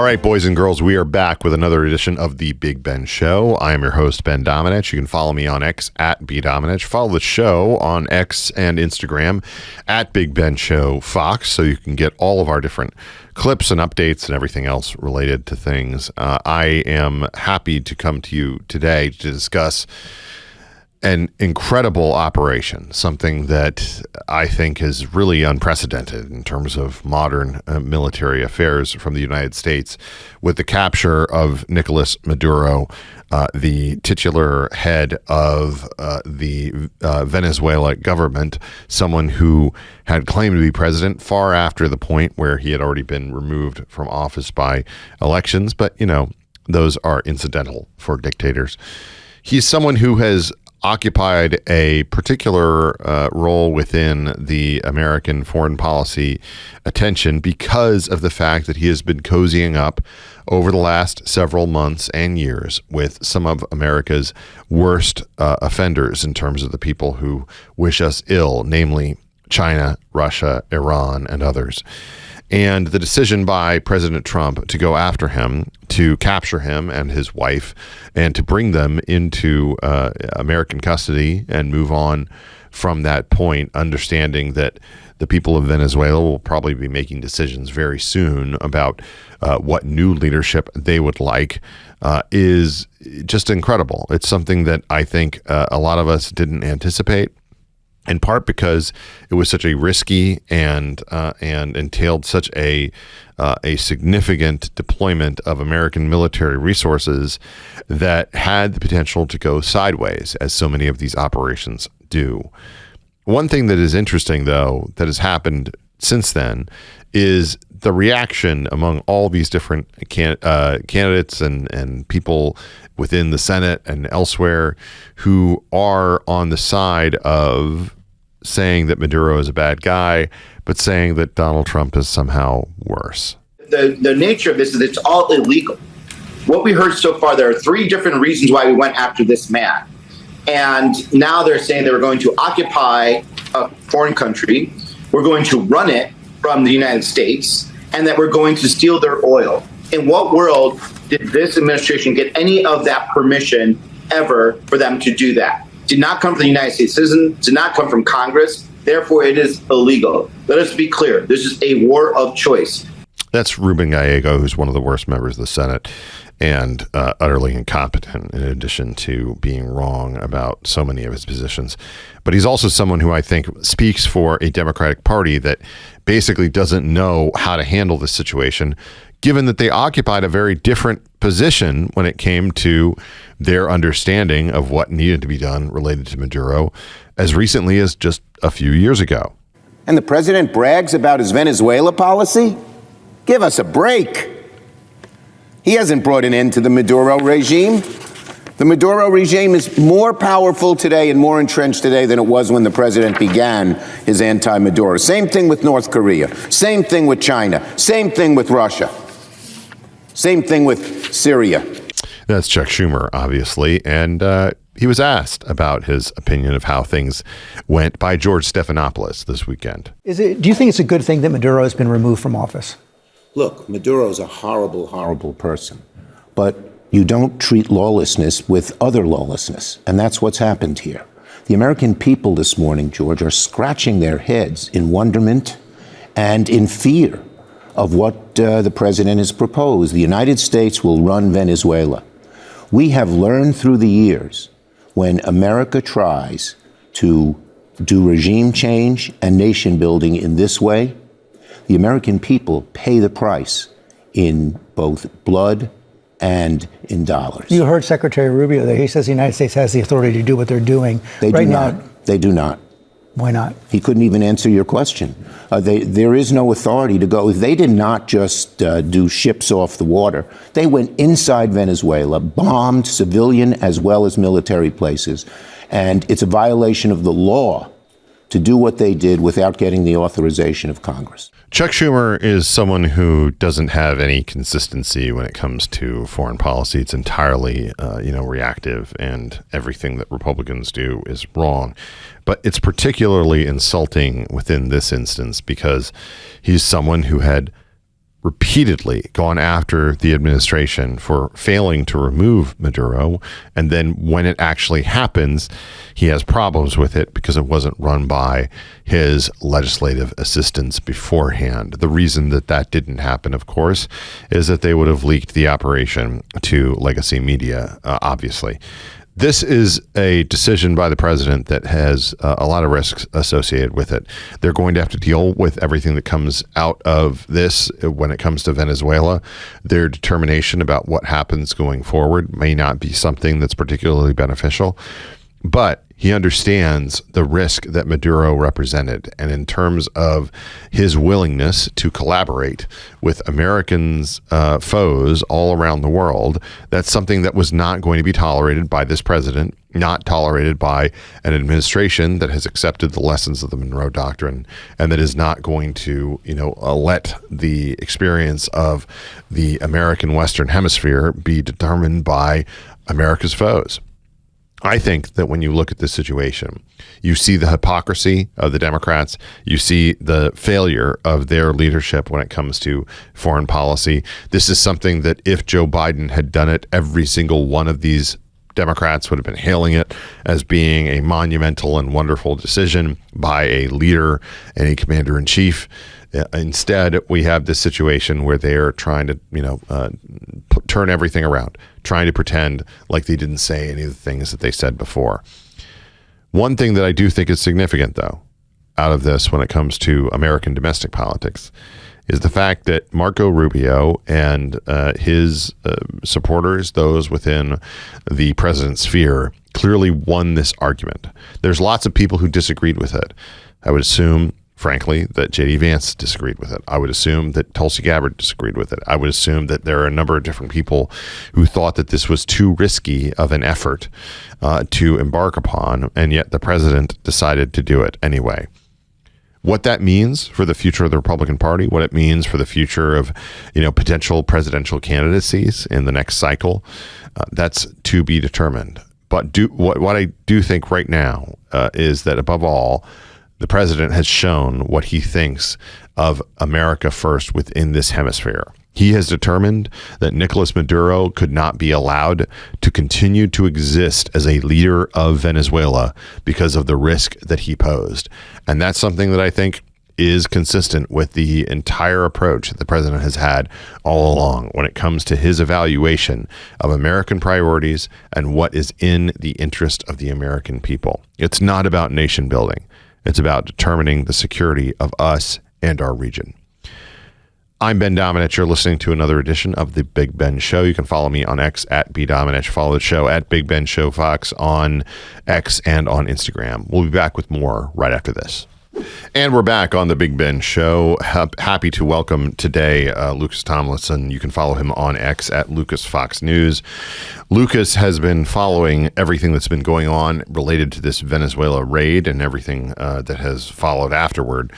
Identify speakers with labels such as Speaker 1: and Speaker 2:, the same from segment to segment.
Speaker 1: All right, boys and girls, we are back with another edition of The Big Ben Show. I am your host, Ben Domenech. You can follow me on X at BDomenech. Follow the show on X and Instagram at Big Ben Show Fox, so you can get all of our different clips and updates and everything else related to things. I am happy to come to you today to discuss an incredible operation, something that I think is really unprecedented in terms of modern military affairs from the United States, with the capture of Nicolás Maduro, the titular head of the Venezuela government, someone who had claimed to be president far after the point where he had already been removed from office by elections. But, you know, those are incidental for dictators. He's someone who has occupied a particular role within the American foreign policy attention because of the fact that he has been cozying up over the last several months and years with some of America's worst offenders in terms of the people who wish us ill, namely China, Russia, Iran, and others. And the decision by President Trump to go after him, to capture him and his wife, and to bring them into American custody and move on from that point, understanding that the people of Venezuela will probably be making decisions very soon about what new leadership they would like, is just incredible. It's something that I think a lot of us didn't anticipate, in part because it was such a risky and entailed such a significant deployment of American military resources that had the potential to go sideways, as so many of these operations do. One thing that is interesting, though, that has happened since then is the reaction among all these different candidates and people within the Senate and elsewhere who are on the side of saying that Maduro is a bad guy, but saying that Donald Trump is somehow worse.
Speaker 2: The nature of this is it's all illegal. What we heard so far, there are three different reasons why we went after this man. And now they're saying they were going to occupy a foreign country, we're going to run it from the United States, and that we're going to steal their oil. In what world did this administration get any of that permission ever for them to do that? Did not come from the United States citizen, did not come from Congress. Therefore, it is illegal. Let us be clear. This is a war of choice.
Speaker 1: That's Gallego, who's one of the worst members of the Senate and utterly incompetent, in addition to being wrong about so many of his positions. But he's also someone who I think speaks for a Democratic Party that basically doesn't know how to handle this situation, given that they occupied a very different position when it came to their understanding of what needed to be done related to Maduro as recently as just a few years ago.
Speaker 3: And the president brags about his Venezuela policy? Give us a break. He hasn't brought an end to the Maduro regime. The Maduro regime is more powerful today and more entrenched today than it was when the president began his anti-Maduro. Same thing with North Korea. Same thing with China. Same thing with Russia. Same thing with Syria.
Speaker 1: That's Chuck Schumer, obviously. And he was asked about his opinion of how things went by George Stephanopoulos this weekend.
Speaker 4: Do you think it's a good thing that Maduro has been removed from office?
Speaker 3: Look, Maduro is a horrible, horrible person. But you don't treat lawlessness with other lawlessness. And that's what's happened here. The American people this morning, George, are scratching their heads in wonderment and in fear of what the president has proposed. The United States will run Venezuela. We have learned through the years when America tries to do regime change and nation building in this way, the American people pay the price in both blood and in dollars.
Speaker 4: You heard Secretary Rubio there. He says the United States has the authority to do what they're doing.
Speaker 3: They do not. They do not.
Speaker 4: Why not?
Speaker 3: He couldn't even answer your question. There is no authority to go. They did not just do ships off the water. They went inside Venezuela, bombed civilian as well as military places. And it's a violation of the law to do what they did without getting the authorization of Congress.
Speaker 1: Chuck Schumer is someone who doesn't have any consistency when it comes to foreign policy. It's entirely, reactive, and everything that Republicans do is wrong. But it's particularly insulting within this instance because he's someone who had repeatedly gone after the administration for failing to remove Maduro. And then when it actually happens, he has problems with it because it wasn't run by his legislative assistants beforehand. The reason that that didn't happen, of course, is that they would have leaked the operation to legacy media, obviously. This is a decision by the president that has a lot of risks associated with it. They're going to have to deal with everything that comes out of this when it comes to Venezuela. Their determination about what happens going forward may not be something that's particularly beneficial, but he understands the risk that Maduro represented. And in terms of his willingness to collaborate with Americans' foes all around the world, that's something that was not going to be tolerated by this president, not tolerated by an administration that has accepted the lessons of the Monroe Doctrine, and that is not going to, let the experience of the American Western Hemisphere be determined by America's foes. I think that when you look at this situation, you see the hypocrisy of the Democrats. You see the failure of their leadership when it comes to foreign policy. This is something that if Joe Biden had done it, every single one of these Democrats would have been hailing it as being a monumental and wonderful decision by a leader and a commander-in-chief. Instead, we have this situation where they are trying to, turn everything around, trying to pretend like they didn't say any of the things that they said before. One thing that I do think is significant, though, out of this when it comes to American domestic politics is the fact that Marco Rubio and his supporters, those within the president's sphere, clearly won this argument. There's lots of people who disagreed with it. I would assume, frankly, that J.D. Vance disagreed with it. I would assume that Tulsi Gabbard disagreed with it. I would assume that there are a number of different people who thought that this was too risky of an effort to embark upon, and yet the president decided to do it anyway. What that means for the future of the Republican Party, what it means for the future of, potential presidential candidacies in the next cycle, that's to be determined. But what I do think right now is that above all, the president has shown what he thinks of America first within this hemisphere. He has determined that Nicolás Maduro could not be allowed to continue to exist as a leader of Venezuela because of the risk that he posed. And that's something that I think is consistent with the entire approach that the president has had all along when it comes to his evaluation of American priorities and what is in the interest of the American people. It's not about nation building. It's about determining the security of us and our region. I'm Ben Domenech. You're listening to another edition of The Big Ben Show. You can follow me on X at @BDomenech. Follow the show at Big Ben Show Fox on X and on Instagram. We'll be back with more right after this. And we're back on The Big Ben Show. Happy to welcome today Lucas Tomlinson. You can follow him on X at Lucas Fox News. Lucas has been following everything that's been going on related to this Venezuela raid and everything that has followed afterward.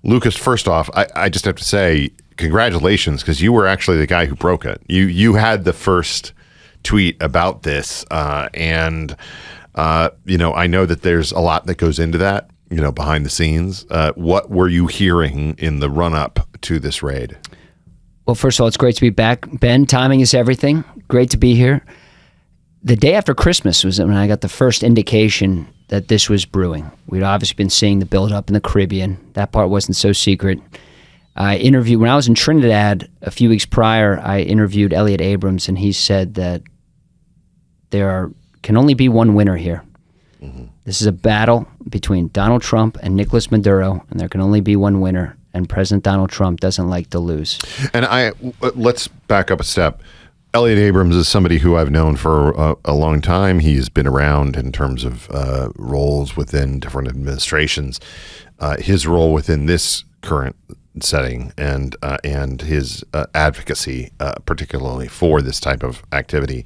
Speaker 1: Lucas, first off, I just have to say congratulations, because you were actually the guy who broke it. You had the first tweet about this, and I know that there's a lot that goes into that, behind the scenes. What were you hearing in the run-up to this raid?
Speaker 5: Well, first of all, it's great to be back. Ben, timing is everything. Great to be here. The day after Christmas was when I got the first indication that this was brewing. We'd obviously been seeing the build-up in the Caribbean. That part wasn't so secret. When I was in Trinidad a few weeks prior, I interviewed Elliot Abrams, and he said that can only be one winner here. Mm-hmm. This is a battle between Donald Trump and Nicolás Maduro, and there can only be one winner, and President Donald Trump doesn't like to lose. And
Speaker 1: let's back up a step. Elliot Abrams is somebody who I've known for a long time. He's been around in terms of roles within different administrations. His role within this current setting and his advocacy, particularly for this type of activity.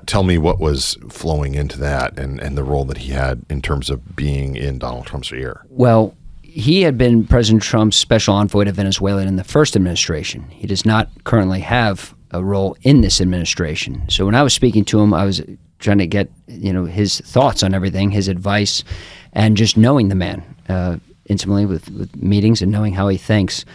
Speaker 1: Tell me what was flowing into that and the role that he had in terms of being in Donald Trump's ear.
Speaker 5: Well, he had been President Trump's special envoy to Venezuela in the first administration. He does not currently have a role in this administration. So when I was speaking to him, I was trying to get his thoughts on everything, his advice, and just knowing the man intimately with meetings and knowing how he thinks.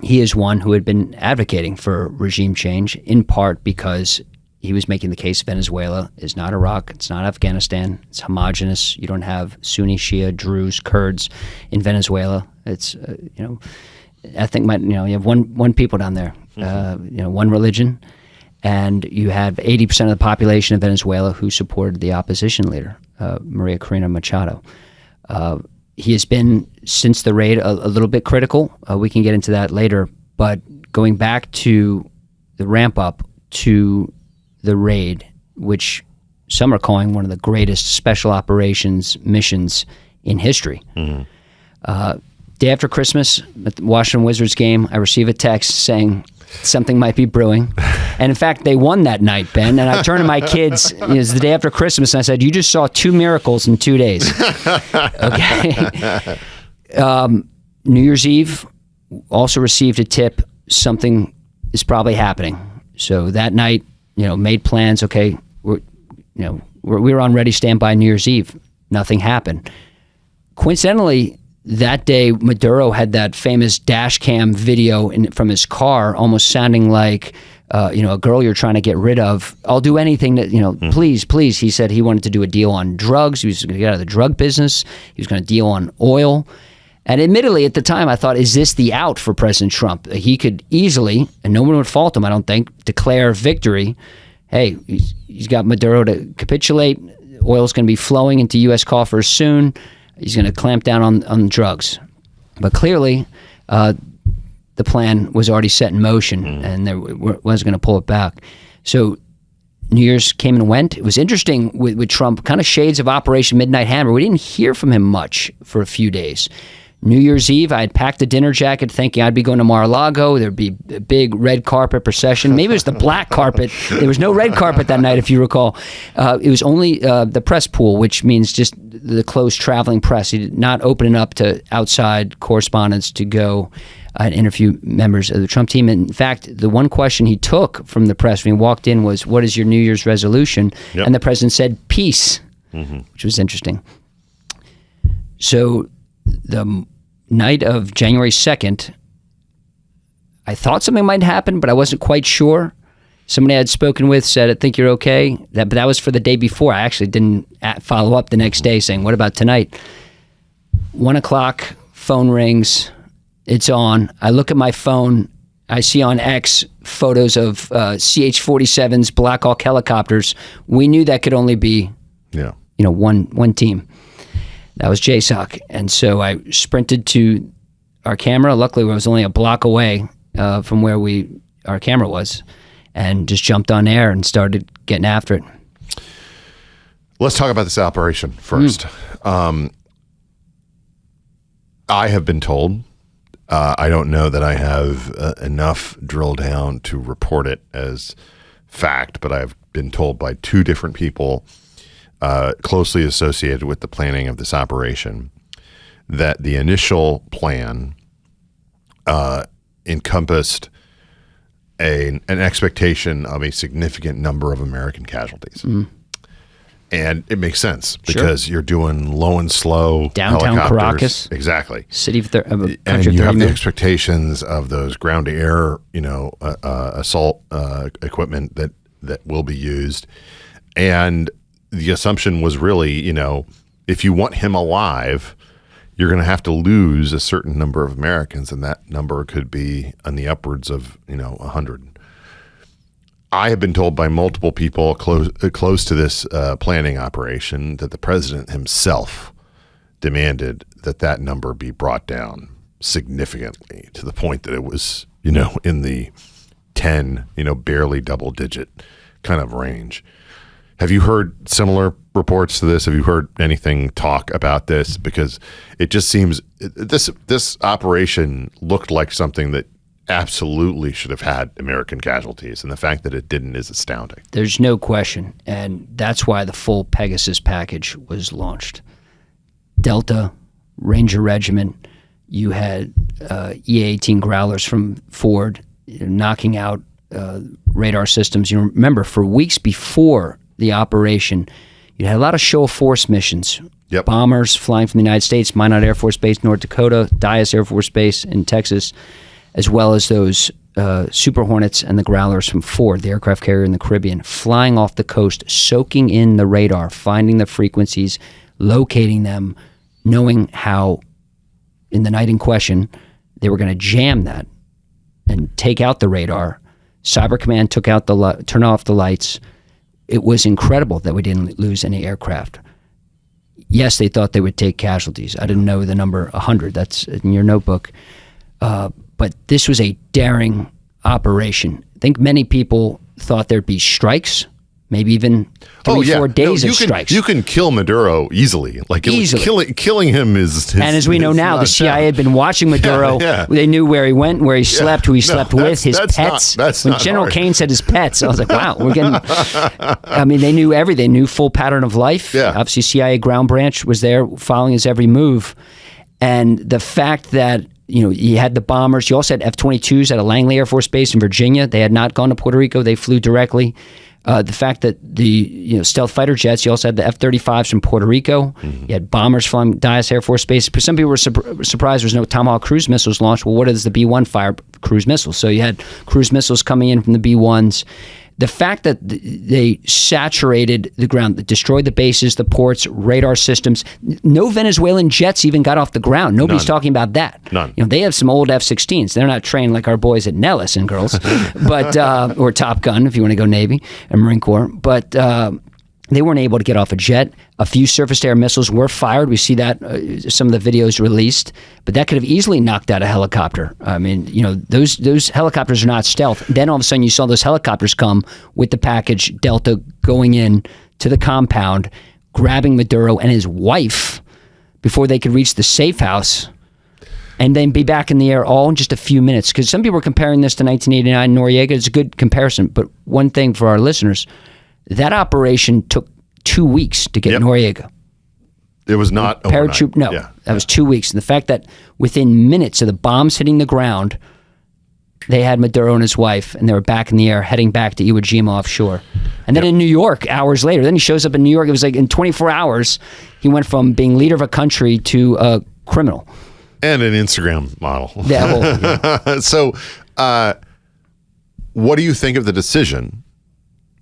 Speaker 5: he is one who had been advocating for regime change, in part because he was making the case Venezuela is not Iraq, it's not Afghanistan, it's homogenous. You don't have Sunni, Shia, Druze, Kurds in Venezuela. It's ethnic. You have one people down there. One religion, and you have 80% of the population of Venezuela who supported the opposition leader, Maria Corina Machado. He has been, since the raid, a little bit critical. We can get into that later. But going back to the ramp up to the raid, which some are calling one of the greatest special operations missions in history. Day after Christmas, at the Washington Wizards game, I receive a text saying something might be brewing. And in fact, they won that night, Ben. And I turned to my kids, it was the day after Christmas, and I said, you just saw 2 miracles in 2 days. Okay. New Year's Eve, also received a tip, something is probably happening. So that night, made plans. Okay, we were on ready standby New Year's Eve. Nothing happened. Coincidentally, that day, Maduro had that famous dash cam video from his car, almost sounding like, a girl you're trying to get rid of. I'll do anything that, please, please. He said he wanted to do a deal on drugs. He was going to get out of the drug business. He was going to deal on oil. And admittedly, at the time, I thought, is this the out for President Trump? He could easily, and no one would fault him, I don't think, declare victory. Hey, he's got Maduro to capitulate. Oil's going to be flowing into U.S. coffers soon. He's going to clamp down on drugs. But clearly, the plan was already set in motion, and there wasn't going to pull it back. So New Year's came and went. It was interesting with Trump, kind of shades of Operation Midnight Hammer. We didn't hear from him much for a few days. New Year's Eve, I had packed a dinner jacket thinking I'd be going to Mar-a-Lago. There'd be a big red carpet procession. Maybe it was the black carpet. There was no red carpet that night, if you recall. It was only the press pool, which means just the closed traveling press. He did not open it up to outside correspondents to go and interview members of the Trump team. In fact, the one question he took from the press when he walked in was, what is your New Year's resolution? Yep. And the president said, peace, which was interesting. So the night of January 2nd, I thought something might happen, but I wasn't quite sure. Somebody I had spoken with said, I think you're okay. But that was for the day before. I actually didn't follow up the next day saying, what about tonight? 1 o'clock, phone rings. It's on. I look at my phone. I see on X photos of CH-47s, Black Hawk helicopters. We knew that could only be one team. That was JSOC. And so I sprinted to our camera. Luckily, I was only a block away from where our camera was, and just jumped on air and started getting after it.
Speaker 1: Let's talk about this operation first. I have been told, I don't know that I have enough drill down to report it as fact, but I've been told by 2 different people closely associated with the planning of this operation that the initial plan encompassed an expectation of a significant number of American casualties. And it makes sense because you're doing low and slow
Speaker 5: downtown
Speaker 1: helicopters.
Speaker 5: Caracas,
Speaker 1: exactly,
Speaker 5: city of
Speaker 1: and you have the expectations of those ground to air, assault equipment that will be used, and the assumption was really, if you want him alive, you're going to have to lose a certain number of Americans, and that number could be on the upwards of 100. I have been told by multiple people close to this planning operation that the president himself demanded that number be brought down significantly to the point that it was, in the 10, barely double digit kind of range. Have you heard similar reports to this? Have you heard anything talk about this? Because it just seems this operation looked like something that absolutely should have had American casualties, and the fact that it didn't is astounding.
Speaker 5: There's no question, and that's why the full Pegasus package was launched. Delta, Ranger Regiment, you had E-18 Growlers from Ford knocking out radar systems. Remember, for weeks before the operation, you had a lot of show of force missions.
Speaker 1: Yep.
Speaker 5: Bombers flying from the United States, Minot Air Force Base, North Dakota, Dyess Air Force Base in Texas, as well as those Super Hornets and the Growlers from Ford, the aircraft carrier in the Caribbean, flying off the coast, soaking in the radar, finding the frequencies, locating them, knowing how, in the night in question, they were going to jam that and take out the radar. Cyber Command turned off the lights. It was incredible that we didn't lose any aircraft. Yes, they thought they would take casualties. I didn't know the number 100. That's in your notebook. But this was a daring operation. I think many people thought there'd be strikes, maybe even 4 days of strikes.
Speaker 1: You can kill Maduro easily. Killing him is...
Speaker 5: And as we know now, the CIA had been watching Maduro. They knew where he went, where he slept, who he slept with, his pets. When General Kane said his pets, I was like, wow, we're getting... I mean, they knew everything. They knew full pattern of life.
Speaker 1: Yeah.
Speaker 5: Obviously, CIA ground branch was there following his every move. And the fact that, you had the bombers. You also had F-22s at a Langley Air Force Base in Virginia. They had not gone to Puerto Rico. They flew directly. The fact that the stealth fighter jets, you also had the F-35s from Puerto Rico. You had bombers flying Dyess Air Force Base. Some people were surprised there was no Tomahawk cruise missiles launched. Well, what is the B-1 fire cruise missiles? So you had cruise missiles coming in from the B-1s. The fact that they saturated the ground, destroyed the bases, the ports, radar systems. No Venezuelan jets even got off the ground. Nobody's talking about that.
Speaker 1: None.
Speaker 5: They have some old F-16s. They're not trained like our boys at Nellis and girls, but or Top Gun if you want to go Navy and Marine Corps. But they weren't able to get off a jet. A few surface-to-air missiles were fired. We see that some of the videos released, but that could have easily knocked out a helicopter. I mean, those helicopters are not stealth. Then all of a sudden, you saw those helicopters come with the package Delta going in to the compound, grabbing Maduro and his wife before they could reach the safe house, and then be back in the air all in just a few minutes. Because some people are comparing this to 1989 Noriega. It's a good comparison, but one thing for our listeners. That operation took 2 weeks to get Noriega.
Speaker 1: It was not
Speaker 5: paratroop. No, that was 2 weeks. And the fact that within minutes of the bombs hitting the ground, they had Maduro and his wife, and they were back in the air, heading back to Iwo Jima offshore. And then in New York, hours later, then he shows up in New York. It was like in 24 hours, he went from being leader of a country to a criminal.
Speaker 1: And an Instagram model.
Speaker 5: Yeah.
Speaker 1: So, what do you think of the decision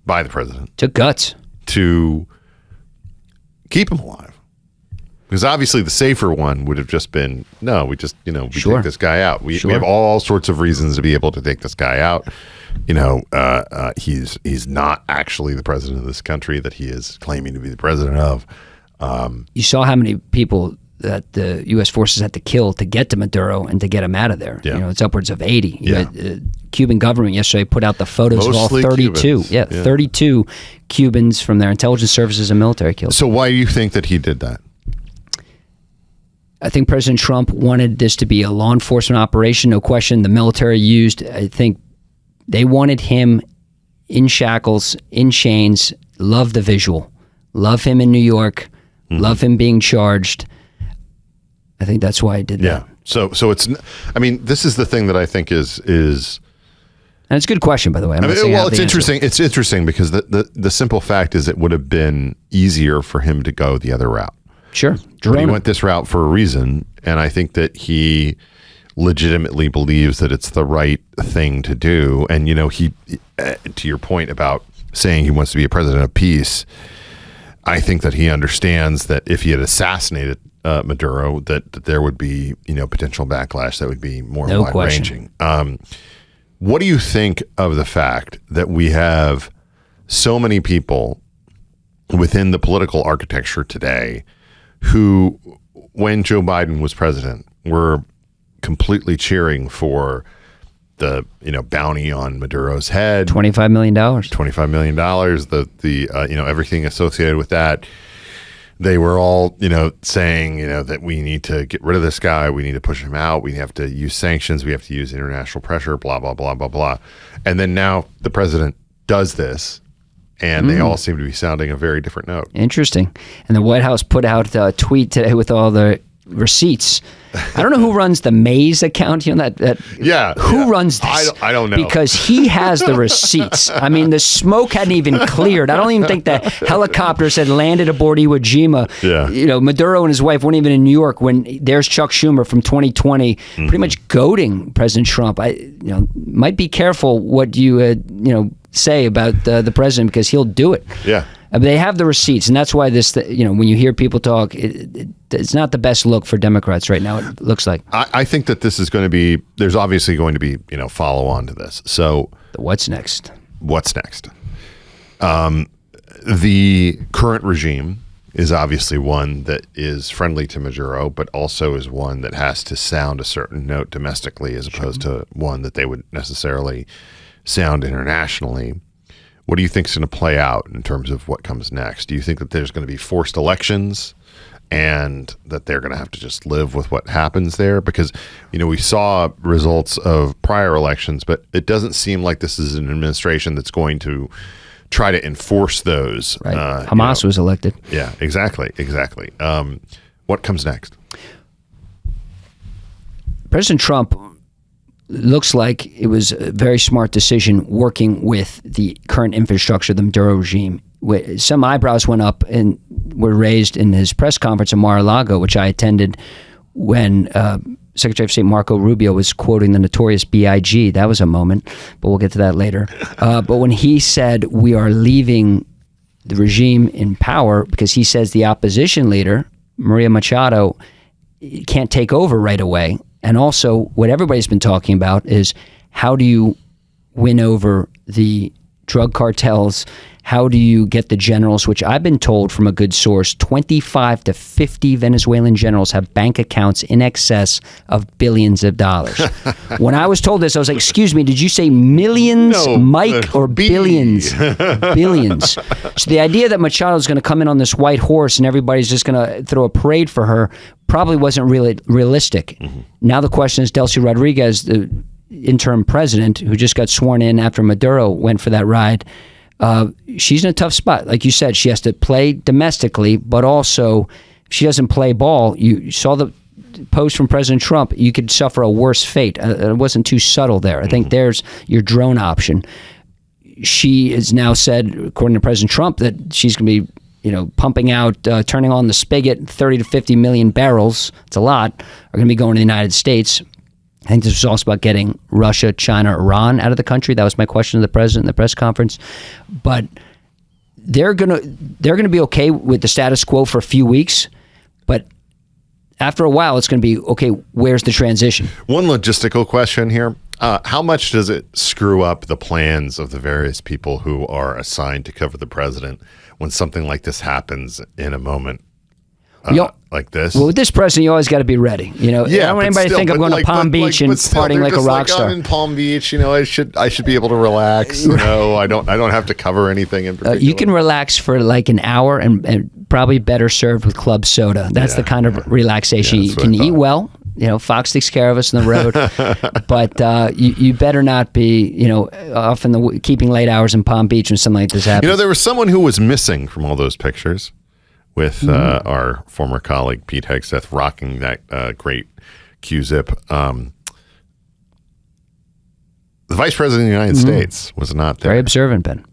Speaker 1: by the president?
Speaker 5: Took guts.
Speaker 1: To keep him alive. Because obviously the safer one would have just been, no, we just, we take this guy out. We have all sorts of reasons to be able to take this guy out. He's not actually the president of this country that he is claiming to be the president of.
Speaker 5: You saw how many people that the U.S. forces had to kill to get to Maduro and to get him out of there.
Speaker 1: Yeah.
Speaker 5: It's upwards of 80. Cuban government yesterday put out the photos
Speaker 1: Mostly
Speaker 5: of all 32.
Speaker 1: Cubans.
Speaker 5: Yeah, 32 Cubans from their intelligence services and military killed.
Speaker 1: So why do you think that he did that?
Speaker 5: I think President Trump wanted this to be a law enforcement operation. No question. The military used, I think they wanted him in shackles, in chains, love the visual, love him in New York, love him being charged. I think that's why I did that.
Speaker 1: So it's, this is the thing that I think is,
Speaker 5: and it's a good question, by the way.
Speaker 1: It's interesting. It's interesting because the simple fact is it would have been easier for him to go the other route.
Speaker 5: Sure.
Speaker 1: But he went this route for a reason, and I think that he legitimately believes that it's the right thing to do. And, he, to your point about saying he wants to be a president of peace, I think that he understands that if he had assassinated Maduro, that there would be, potential backlash that would be more wide-ranging. What do you think of the fact that we have so many people within the political architecture today who, when Joe Biden was president, were completely cheering for the bounty on Maduro's head,
Speaker 5: $25 million,
Speaker 1: the everything associated with that. They were all, saying, that we need to get rid of this guy. We need to push him out. We have to use sanctions. We have to use international pressure, blah, blah, blah, blah, blah. And then now the president does this, and they all seem to be sounding a very different note.
Speaker 5: Interesting. And the White House put out a tweet today with all the receipts. I don't know who runs the Maze account. Who runs this?
Speaker 1: I don't know.
Speaker 5: Because he has the receipts. I mean, the smoke hadn't even cleared. I don't even think the helicopters had landed aboard Iwo Jima.
Speaker 1: Yeah.
Speaker 5: Maduro and his wife weren't even in New York when there's Chuck Schumer from 2020, pretty much goading President Trump. Might be careful what you say about the president, because he'll do it.
Speaker 1: Yeah.
Speaker 5: They have the receipts, and that's why this, when you hear people talk, it's not the best look for Democrats right now, it looks like.
Speaker 1: I think that this is going to be, there's obviously going to be, follow on to this. So
Speaker 5: what's next?
Speaker 1: What's next? The current regime is obviously one that is friendly to Maduro, but also is one that has to sound a certain note domestically as opposed to one that they would necessarily sound internationally. What do you think is going to play out in terms of what comes next? Do you think that there's going to be forced elections and that they're going to have to just live with what happens there? Because, we saw results of prior elections, but it doesn't seem like this is an administration that's going to try to enforce those.
Speaker 5: Right. Hamas was elected.
Speaker 1: Yeah, exactly. What comes next?
Speaker 5: President Trump looks like it was a very smart decision working with the current infrastructure of the Maduro regime. Some eyebrows went up and were raised in his press conference in Mar-a-Lago, which I attended, when Secretary of State Marco Rubio was quoting the notorious B.I.G. That was a moment, but we'll get to that later. But when he said we are leaving the regime in power because he says the opposition leader, Maria Machado, can't take over right away. And also, what everybody's been talking about is, how do you win over the drug cartels? How do you get the generals, which I've been told from a good source, 25 to 50 Venezuelan generals have bank accounts in excess of billions of dollars. When I was told this, I was like, excuse me, did you say millions, Mike, or billions? Billions. So the idea that Machado is going to come in on this white horse and everybody's just going to throw a parade for her probably wasn't really realistic. Now the question is, Delcy Rodriguez, the interim president, who just got sworn in after Maduro went for that ride, she's in a tough spot. Like you said, she has to play domestically, but also if she doesn't play ball, you saw the post from President Trump, you could suffer a worse fate. It wasn't too subtle there. I think there's your drone option. She has now said, according to President Trump, that she's going to be pumping out, turning on the spigot, 30 to 50 million barrels, it's a lot, are going to be going to the United States. I think this was also about getting Russia, China, Iran out of the country. That was my question to the president in the press conference. But they're gonna be okay with the status quo for a few weeks, but after a while, it's going to be, okay, where's the transition?
Speaker 1: One logistical question here. How much does it screw up the plans of the various people who are assigned to cover the president when something like this happens in a moment like this?
Speaker 5: Well, with this president, you always got to be ready. I don't want anybody to think I'm going to Palm Beach and partying like a rock star.
Speaker 1: I'm in Palm Beach. I should be able to relax. I don't have to cover anything in particular.
Speaker 5: You can relax for like an hour and probably better served with club soda. That's the kind of relaxation. You can eat well. Fox takes care of us on the road, but you better not be, off in keeping late hours in Palm Beach when something like this happens.
Speaker 1: There was someone who was missing from all those pictures with our former colleague Pete Hegseth rocking that great Q-zip. The Vice President of the United States was not there.
Speaker 5: Very observant, Ben.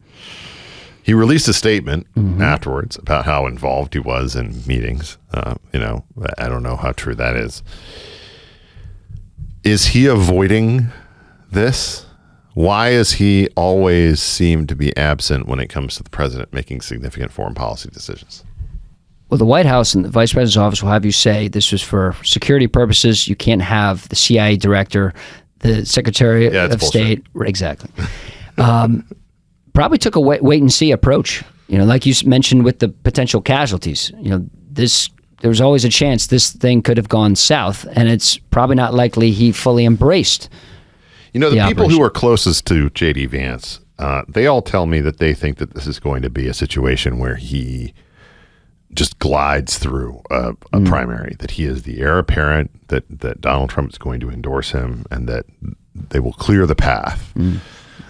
Speaker 1: He released a statement afterwards about how involved he was in meetings. I don't know how true that is. Is he avoiding this? Why does he always seem to be absent when it comes to the president making significant foreign policy decisions?
Speaker 5: Well, the White House and the Vice President's office will have you say this was for security purposes. You can't have the CIA director, the Secretary of State. Exactly. Probably took a wait and see approach. Like you mentioned with the potential casualties. There was always a chance this thing could have gone south, and it's probably not likely he fully embraced.
Speaker 1: The people who are closest to J.D. Vance, they all tell me that they think that this is going to be a situation where he just glides through a primary, that he is the heir apparent, that Donald Trump is going to endorse him, and that they will clear the path.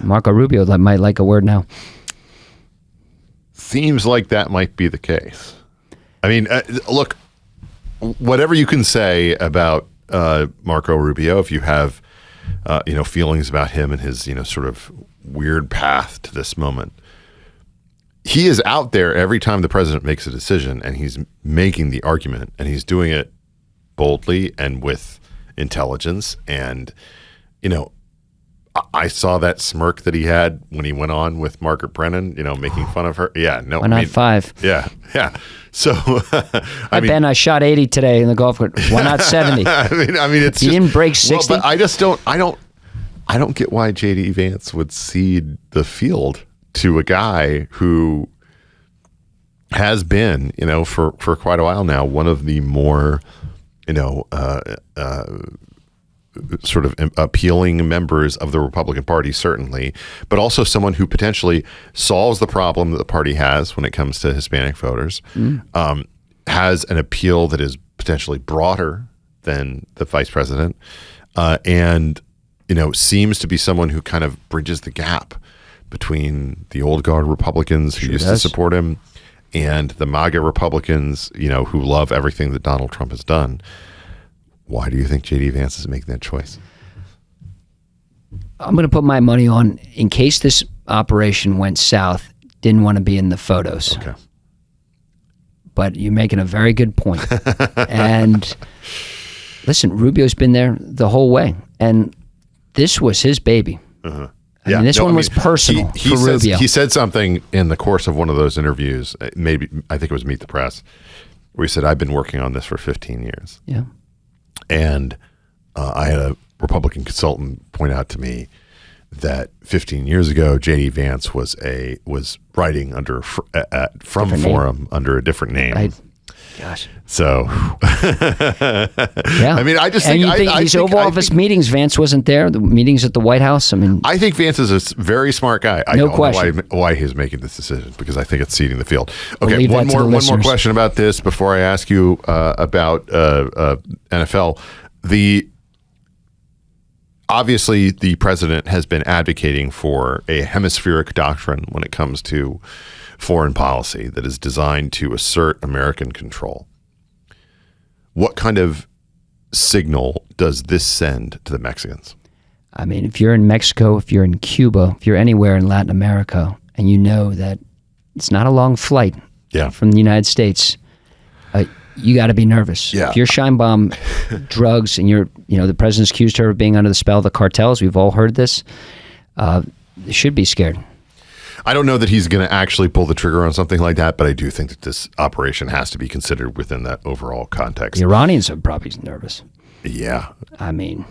Speaker 5: Marco Rubio might like a word now.
Speaker 1: Seems like that might be the case. I mean, look, whatever you can say about Marco Rubio, if you have feelings about him and his sort of weird path to this moment, he is out there every time the president makes a decision, and he's making the argument, and he's doing it boldly and with intelligence. And I saw that smirk that he had when he went on with Margaret Brennan, making fun of her. Yeah, no,
Speaker 5: Why not 5?
Speaker 1: Yeah. So,
Speaker 5: Ben, I shot 80 today in the golf course. Why not 70?
Speaker 1: I mean, it's
Speaker 5: he didn't break 60.
Speaker 1: Well, but I don't get why JD Vance would cede the field to a guy who has been, for quite a while now, one of the more, sort of appealing members of the Republican Party, certainly, but also someone who potentially solves the problem that the party has when it comes to Hispanic voters, has an appeal that is potentially broader than the vice president, and seems to be someone who kind of bridges the gap between the old guard Republicans who used to support him and the MAGA Republicans, who love everything that Donald Trump has done. Why do you think JD Vance is making that choice?
Speaker 5: I'm going to put my money on, in case this operation went south, didn't want to be in the photos.
Speaker 1: Okay.
Speaker 5: But you're making a very good point. And listen, Rubio's been there the whole way. And this was his baby.
Speaker 1: Uh-huh.
Speaker 5: I mean, this one was personal for Rubio.
Speaker 1: He said something in the course of one of those interviews, I think it was Meet the Press, where he said, I've been working on this for 15 years.
Speaker 5: Yeah.
Speaker 1: And I had a Republican consultant point out to me that 15 years ago, J.D. Vance was writing under from
Speaker 5: different
Speaker 1: Forum
Speaker 5: name.
Speaker 1: Under a different name.
Speaker 5: Gosh.
Speaker 1: So,
Speaker 5: yeah.
Speaker 1: I mean, I just
Speaker 5: and
Speaker 1: think,
Speaker 5: you think these Oval Office meetings, Vance wasn't there. The meetings at the White House. I mean,
Speaker 1: I think Vance is a very smart guy. I
Speaker 5: no
Speaker 1: don't
Speaker 5: question.
Speaker 1: know why he's making this decision, because I think it's ceding the field. Okay,
Speaker 5: We'll
Speaker 1: one more question about this before I ask you about NFL. Obviously, the president has been advocating for a hemispheric doctrine when it comes to foreign policy that is designed to assert American control. What kind of signal does this send to the Mexicans?
Speaker 5: I mean, if you're in Mexico, if you're in Cuba, if you're anywhere in Latin America, and you know that it's not a long flight from the United States, you got to be nervous.
Speaker 1: Yeah.
Speaker 5: If you're Scheinbaum drugs and the president's accused her of being under the spell of the cartels, we've all heard this, they should be scared.
Speaker 1: I don't know that he's going to actually pull the trigger on something like that, but I do think that this operation has to be considered within that overall context.
Speaker 5: The Iranians are probably nervous.
Speaker 1: Yeah.
Speaker 5: I mean,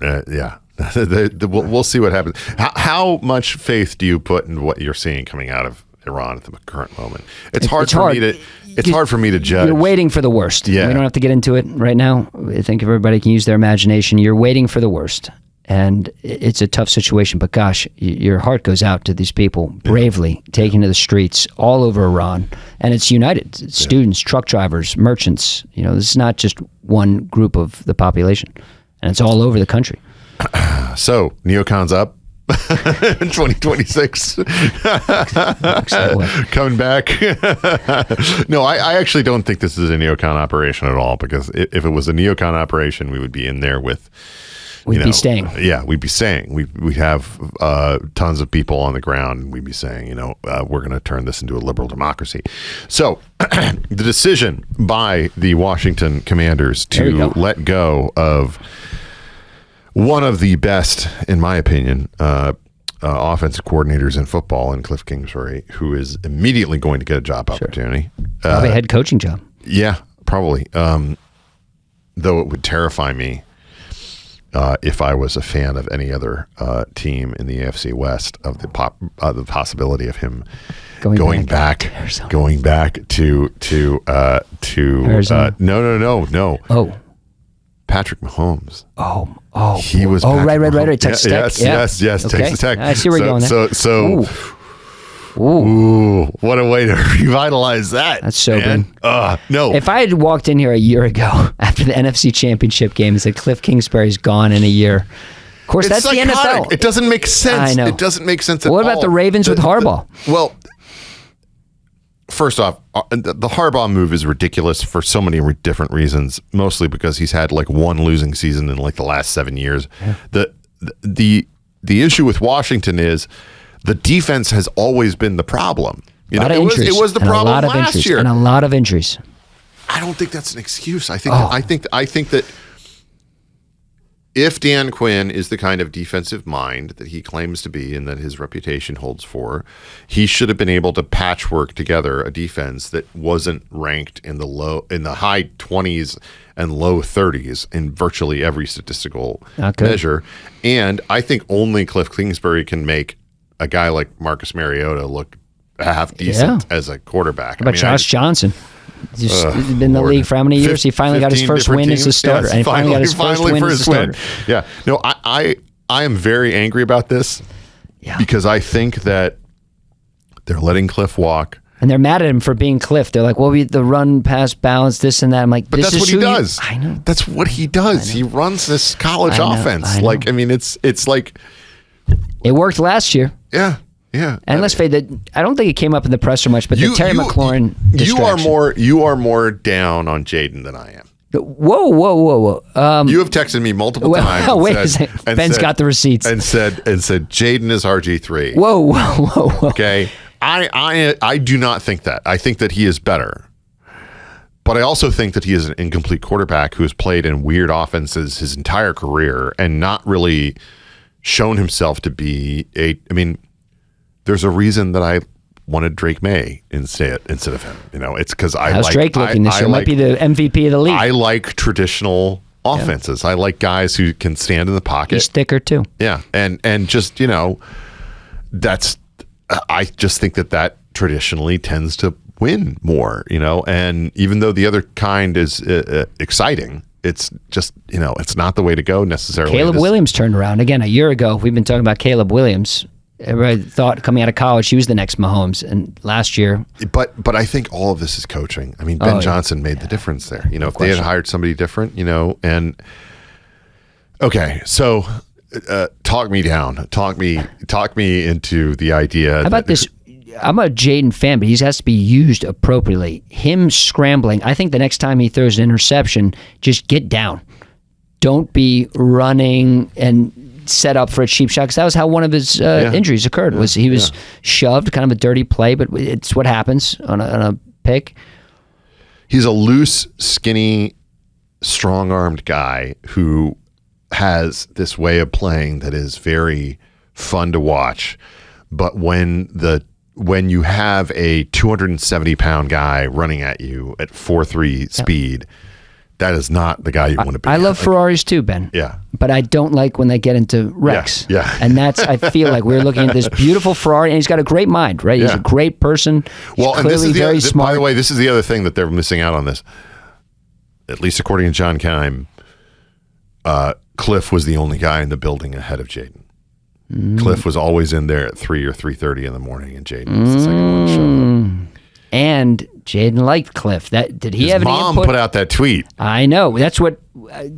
Speaker 1: yeah. We'll see what happens. How much faith do you put in what you're seeing coming out of Iran at the current moment? It's hard for me to judge.
Speaker 5: You're waiting for the worst.
Speaker 1: Yeah.
Speaker 5: We don't have to get into it right now. I think everybody can use their imagination. You're waiting for the worst. And it's a tough situation, but gosh, your heart goes out to these people bravely taking to the streets all over Iran. And it's united. It's students, truck drivers, merchants. This is not just one group of the population. And it's all over the country.
Speaker 1: So, neocons up in 2026. Coming back. No, I actually don't think this is a neocon operation at all, because if it was a neocon operation, we would be in there with...
Speaker 5: We'd be staying.
Speaker 1: Yeah, we'd be staying. We have tons of people on the ground, and we'd be saying, we're going to turn this into a liberal democracy. So the decision by the Washington Commanders to let go of one of the best, in my opinion, offensive coordinators in football, in Cliff Kingsbury, who is immediately going to get a job opportunity.
Speaker 5: Probably a head coaching job.
Speaker 1: Yeah, probably. Though it would terrify me if I was a fan of any other team in the AFC West, of the possibility of him going back to
Speaker 5: Arizona.
Speaker 1: No.
Speaker 5: Oh,
Speaker 1: Patrick Mahomes.
Speaker 5: He
Speaker 1: was.
Speaker 5: Right. Texas Tech.
Speaker 1: Yes.
Speaker 5: Okay.
Speaker 1: Texas Tech.
Speaker 5: I see where you're going there.
Speaker 1: Ooh, what a way to revitalize that.
Speaker 5: That's sobering.
Speaker 1: No.
Speaker 5: If I had walked in here a year ago after the NFC Championship game and said Cliff Kingsbury's gone in a year, of course, that's
Speaker 1: psychotic.
Speaker 5: the NFL.
Speaker 1: It doesn't make sense.
Speaker 5: I know.
Speaker 1: It doesn't make sense at all.
Speaker 5: What about the Ravens with Harbaugh?
Speaker 1: Well, first off, the Harbaugh move is ridiculous for so many different reasons, mostly because he's had like one losing season in like the last 7 years. Yeah. The issue with Washington is the defense has always been the problem. You know, it was the problem last year.
Speaker 5: And a lot of injuries.
Speaker 1: I don't think that's an excuse. I think that if Dan Quinn is the kind of defensive mind that he claims to be and that his reputation holds for, he should have been able to patchwork together a defense that wasn't ranked in the high 20s and low 30s in virtually every statistical measure. And I think only Cliff Kingsbury can make a guy like Marcus Mariota look half decent as a quarterback.
Speaker 5: How about Josh Johnson? He's been in the league for how many years? He finally got his first win as a starter. And he finally got his first win as a starter.
Speaker 1: Yeah. No, I am very angry about this because I think that they're letting Cliff walk.
Speaker 5: And they're mad at him for being Cliff. They're like, well, the run, pass, balance, this and that. I'm like,
Speaker 1: but
Speaker 5: this
Speaker 1: that's what he does.
Speaker 5: I know.
Speaker 1: That's what he does. He runs this college offense. Like, I mean, it's like.
Speaker 5: It worked last year.
Speaker 1: Yeah. Yeah,
Speaker 5: and let's face it, I don't think it came up in the presser much, but the Terry McLaurin distraction.
Speaker 1: You are more down on Jaden than I am.
Speaker 5: Whoa.
Speaker 1: You have texted me multiple times.
Speaker 5: Wait a second. Ben's got the receipts.
Speaker 1: And said Jaden is RG3.
Speaker 5: Whoa.
Speaker 1: Okay. I do not think that. I think that he is better. But I also think that he is an incomplete quarterback who has played in weird offenses his entire career and not really shown himself to be there's a reason that I wanted Drake May instead of him. You know, it's because
Speaker 5: How's Drake looking this year? Might be the MVP of the league.
Speaker 1: I like traditional offenses. I like guys who can stand in the pocket.
Speaker 5: He's thicker too.
Speaker 1: Yeah, and just I just think that traditionally tends to win more. And even though the other kind is exciting, it's just it's not the way to go necessarily.
Speaker 5: Caleb Williams turned around again a year ago. We've been talking about Caleb Williams. Everybody thought coming out of college he was the next Mahomes, and last year.
Speaker 1: But I think all of this is coaching. I mean, Ben Johnson made the difference there. If they had hired somebody different, and okay, so talk me down, talk me into the idea.
Speaker 5: How about this? I'm a Jaden fan, but he has to be used appropriately. Him scrambling. I think the next time he throws an interception, just get down. Don't be running and set up for a cheap shot, because that was how one of his injuries occurred. He was shoved, kind of a dirty play, but it's what happens on a pick.
Speaker 1: He's a loose, skinny, strong-armed guy who has this way of playing that is very fun to watch. But when you have a 270-pound guy running at you at 4.3 speed, that is not the guy you want to be.
Speaker 5: I love Ferraris too, Ben.
Speaker 1: Yeah.
Speaker 5: But I don't like when they get into wrecks.
Speaker 1: Yeah.
Speaker 5: And I feel like we're looking at this beautiful Ferrari, and he's got a great mind, right? He's a great person. He's clearly very smart.
Speaker 1: By the way, this is the other thing that they're missing out on this. At least according to John Keim, Cliff was the only guy in the building ahead of Jaden. Cliff was always in there at 3 or 3:30 in the morning, and Jaden was the second one to show up.
Speaker 5: And Jaden liked Cliff. Did he have any input?
Speaker 1: His mom put out that tweet.
Speaker 5: I know. That's what. I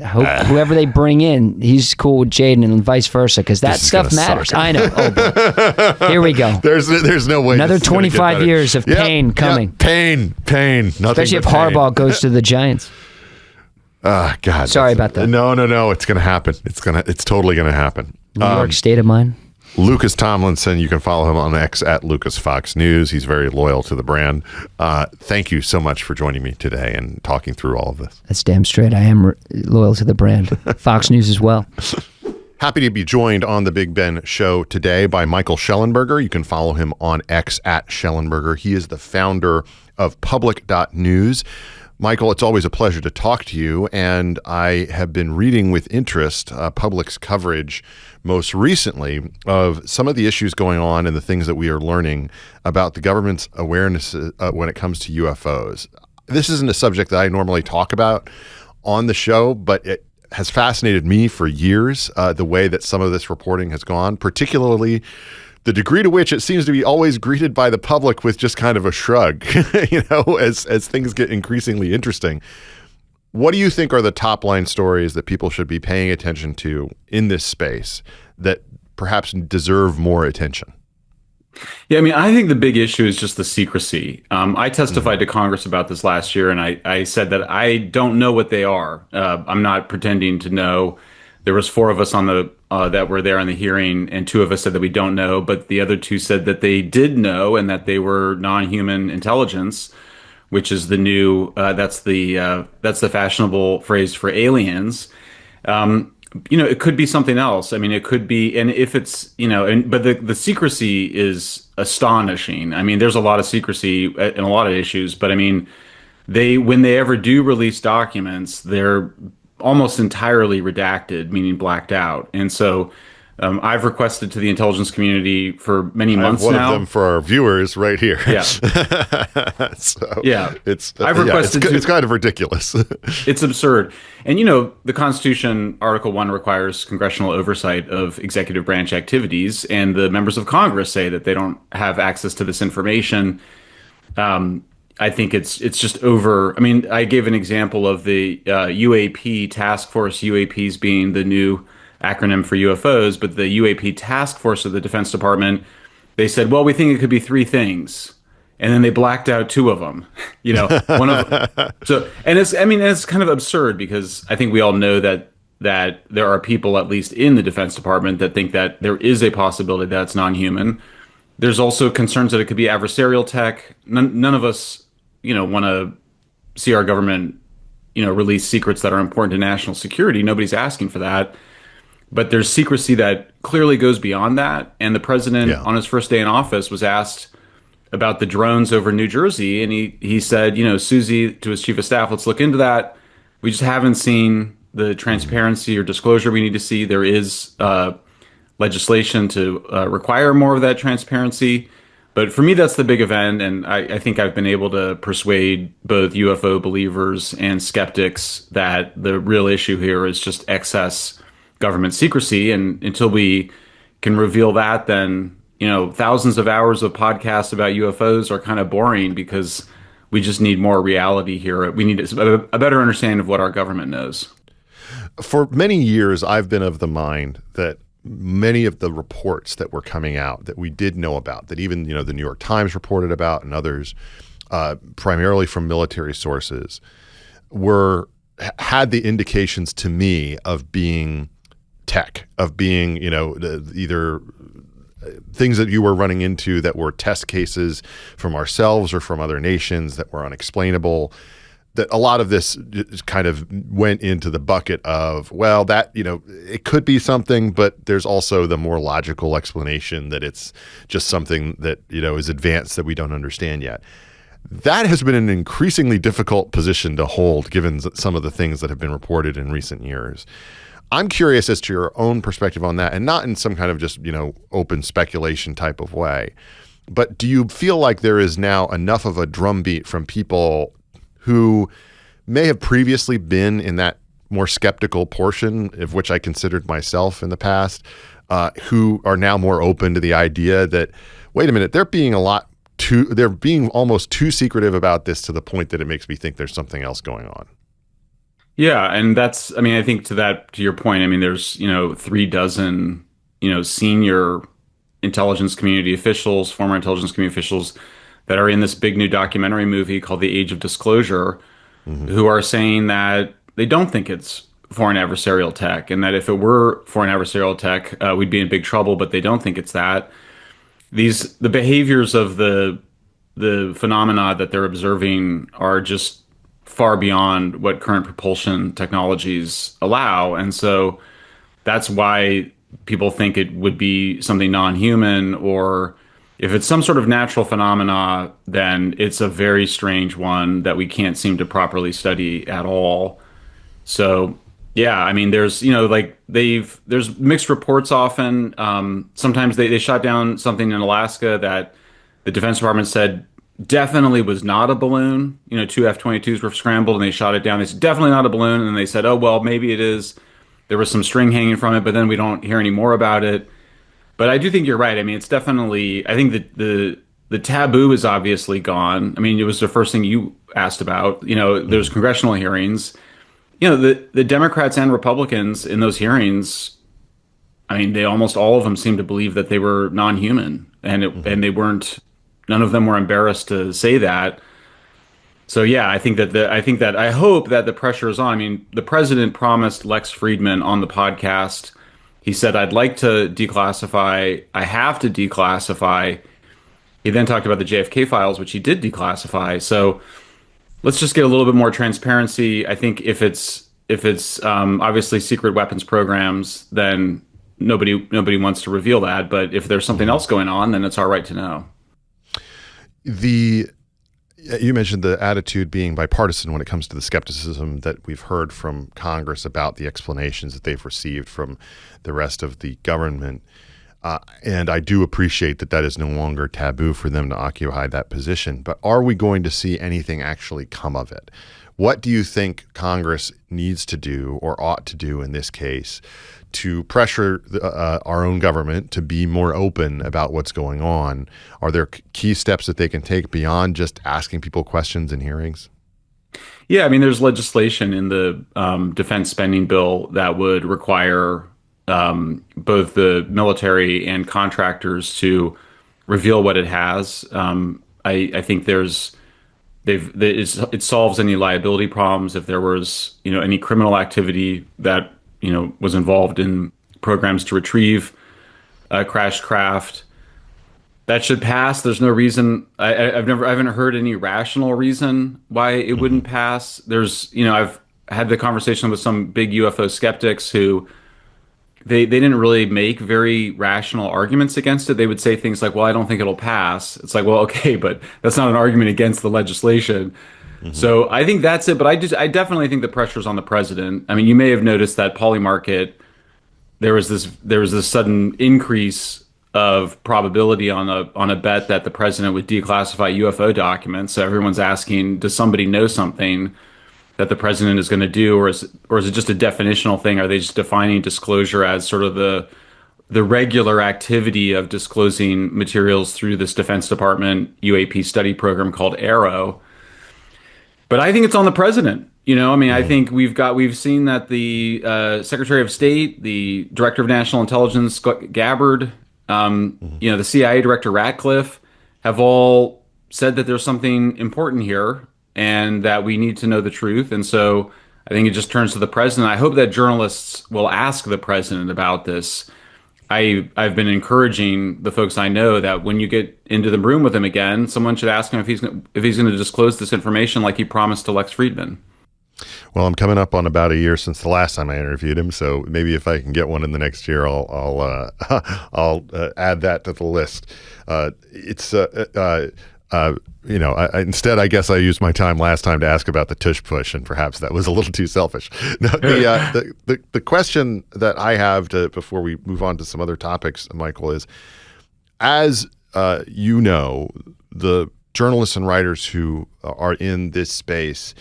Speaker 5: hope whoever they bring in, he's cool with Jaden, and vice versa, because that stuff matters. I know. Oh, boy. Here we go.
Speaker 1: There's no way.
Speaker 5: Another 25 years of pain coming.
Speaker 1: Pain. Nothing.
Speaker 5: Especially if Harbaugh goes to the Giants.
Speaker 1: God.
Speaker 5: Sorry about that.
Speaker 1: No. It's going to happen. It's totally going to happen.
Speaker 5: New York state of mind.
Speaker 1: Lucas Tomlinson, you can follow him on X at Lucas Fox News. He's very loyal to the brand. Thank you so much for joining me today and talking through all of this.
Speaker 5: That's damn straight. I am loyal to the brand. Fox News as well.
Speaker 1: Happy to be joined on the Big Ben Show today by Michael Shellenberger. You can follow him on X at Shellenberger. He is the founder of Public.News. Michael, it's always a pleasure to talk to you, and I have been reading with interest Public's coverage most recently of some of the issues going on and the things that we are learning about the government's awareness when it comes to UFOs. This isn't a subject that I normally talk about on the show, but it has fascinated me for years, the way that some of this reporting has gone, particularly the degree to which it seems to be always greeted by the public with just kind of a shrug, as things get increasingly interesting. What do you think are the top line stories that people should be paying attention to in this space that perhaps deserve more attention?
Speaker 6: Yeah, I mean, I think the big issue is just the secrecy. I testified to Congress about this last year, and I said that I don't know what they are. I'm not pretending to know. There was four of us on the that were there in the hearing, and two of us said that we don't know, but the other two said that they did know and that they were non-human intelligence, which is the new that's the fashionable phrase for aliens. It could be something else. I mean, it could be, and if it's, but the secrecy is astonishing. I mean, there's a lot of secrecy in a lot of issues, but I mean, when they ever do release documents, they're almost entirely redacted, meaning blacked out. And so I've requested to the intelligence community for many months now.
Speaker 1: I have one of them for our viewers right here.
Speaker 6: Yeah.
Speaker 1: So
Speaker 6: yeah.
Speaker 1: I've requested it's kind of ridiculous.
Speaker 6: It's absurd. And, the Constitution, Article 1 requires congressional oversight of executive branch activities, and the members of Congress say that they don't have access to this information. I think it's just over. I mean, I gave an example of the UAP task force, UAPs being the new acronym for UFOs, but the UAP task force of the Defense Department, they said, well, we think it could be three things. And then they blacked out two of them, one of them. So, and it's kind of absurd because I think we all know that there are people, at least in the Defense Department, that think that there is a possibility that it's non-human. There's also concerns that it could be adversarial tech. None of us, want to see our government, release secrets that are important to national security. Nobody's asking for that. But there's secrecy that clearly goes beyond that. And the president, on his first day in office, was asked about the drones over New Jersey. And he said, Susie, to his chief of staff, let's look into that. We just haven't seen the transparency or disclosure we need to see. There is legislation to require more of that transparency. But for me, that's the big event. And I think I've been able to persuade both UFO believers and skeptics that the real issue here is just excess government secrecy. And until we can reveal that, then, thousands of hours of podcasts about UFOs are kind of boring because we just need more reality here. We need a better understanding of what our government knows.
Speaker 1: For many years, I've been of the mind that many of the reports that were coming out that we did know about, that even, the New York Times reported about and others, primarily from military sources, had the indications to me of being tech, of being, either things that you were running into that were test cases from ourselves or from other nations that were unexplainable, that a lot of this kind of went into the bucket of, well, that, it could be something, but there's also the more logical explanation that it's just something that, is advanced that we don't understand yet. That has been an increasingly difficult position to hold given some of the things that have been reported in recent years. I'm curious as to your own perspective on that, and not in some kind of just, open speculation type of way. But do you feel like there is now enough of a drumbeat from people who may have previously been in that more skeptical portion, of which I considered myself in the past, who are now more open to the idea that, wait a minute, they're being almost too secretive about this to the point that it makes me think there's something else going on?
Speaker 6: Yeah, and I think to your point, there's, 36, senior intelligence community officials, former intelligence community officials that are in this big new documentary movie called The Age of Disclosure, who are saying that they don't think it's foreign adversarial tech, and that if it were foreign adversarial tech, we'd be in big trouble, but they don't think it's that. The behaviors of the phenomena that they're observing are just far beyond what current propulsion technologies allow. And so that's why people think it would be something non-human, or if it's some sort of natural phenomena, then it's a very strange one that we can't seem to properly study at all. So, yeah, there's, there's mixed reports often. Sometimes they shot down something in Alaska that the Defense Department said definitely was not a balloon. Two F-22s were scrambled and they shot it down. They said definitely not a balloon, and then they said, oh well, maybe it is. There was some string hanging from it, but then we don't hear any more about it. But I do think you're right. It's definitely, I think that the taboo is obviously gone. It was the first thing you asked about. There's congressional hearings. The Democrats and Republicans in those hearings, they almost all of them seem to believe that they were non-human. and and they weren't. None of them were embarrassed to say that. So yeah, I hope that the pressure is on. I mean, the president promised Lex Friedman on the podcast. He said, "I'd like to declassify. I have to declassify." He then talked about the JFK files, which he did declassify. So let's just get a little bit more transparency. I think if it's obviously secret weapons programs, then nobody wants to reveal that. But if there's something else going on, then it's our right to know.
Speaker 1: You mentioned the attitude being bipartisan when it comes to the skepticism that we've heard from Congress about the explanations that they've received from the rest of the government. And I do appreciate that is no longer taboo for them to occupy that position. But are we going to see anything actually come of it? What do you think Congress needs to do or ought to do in this case to pressure our own government to be more open about what's going on? Are there key steps that they can take beyond just asking people questions in hearings?
Speaker 6: Yeah, I mean, there's legislation in the defense spending bill that would require both the military and contractors to reveal what it has. I think it solves any liability problems if there was, any criminal activity that, was involved in programs to retrieve a crashed craft. That should pass. There's no reason. I haven't heard any rational reason why it wouldn't pass. I've had the conversation with some big UFO skeptics who they didn't really make very rational arguments against it. They would say things like, well, I don't think it'll pass. It's like, well, okay, but that's not an argument against the legislation. So I think that's it. But I definitely think the pressure's on the president. I mean, you may have noticed that Polymarket, there was this sudden increase of probability on a bet that the president would declassify UFO documents. So everyone's asking, does somebody know something that the president is going to do, or is it just a definitional thing? Are they just defining disclosure as sort of the regular activity of disclosing materials through this Defense Department UAP study program called Arrow? But I think it's on the president. I think we've seen that the Secretary of State, the Director of National Intelligence, Gabbard, the CIA Director Ratcliffe have all said that there's something important here and that we need to know the truth. And so I think it just turns to the president. I hope that journalists will ask the president about this. I've been encouraging the folks I know that when you get into the room with him again, someone should ask him if he's going to disclose this information like he promised to Lex Friedman.
Speaker 1: Well, I'm coming up on about a year since the last time I interviewed him, so maybe if I can get one in the next year, I'll add that to the list. Instead, I guess I used my time last time to ask about the tush push, and perhaps that was a little too selfish. No, the question that I have before we move on to some other topics, Michael, is, as the journalists and writers who are in this space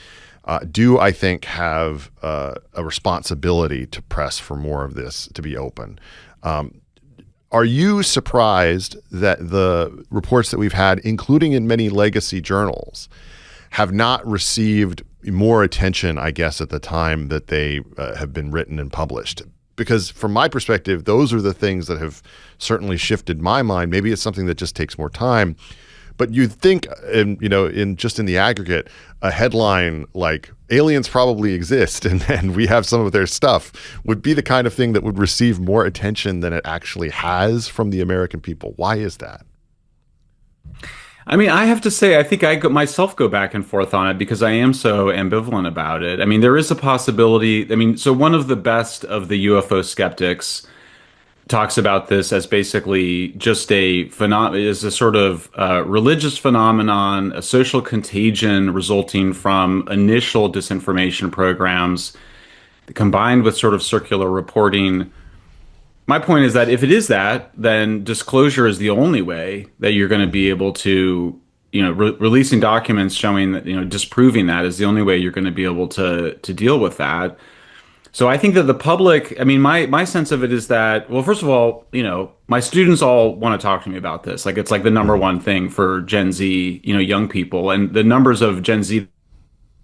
Speaker 1: do, I think, have a responsibility to press for more of this to be open. Are you surprised that the reports that we've had, including in many legacy journals, have not received more attention, I guess, at the time that they have been written and published? Because from my perspective, those are the things that have certainly shifted my mind. Maybe it's something that just takes more time. But you'd think, in the aggregate, a headline like "aliens probably exist" and we have some of their stuff would be the kind of thing that would receive more attention than it actually has from the American people. Why is that?
Speaker 6: I mean, I have to say, I think I myself go back and forth on it because I am so ambivalent about it. I mean, there is a possibility. So one of the best of the UFO skeptics talks about this as basically just a sort of religious phenomenon, a social contagion resulting from initial disinformation programs combined with sort of circular reporting. My point is that if it is that, then disclosure is the only way that you're going to be able to, releasing documents showing that, disproving that is the only way you're going to be able to deal with that. So I think that the public, I mean, my sense of it is that, well, first of all, my students all want to talk to me about this. Like, it's like the number one thing for Gen Z, young people. And the numbers of Gen Z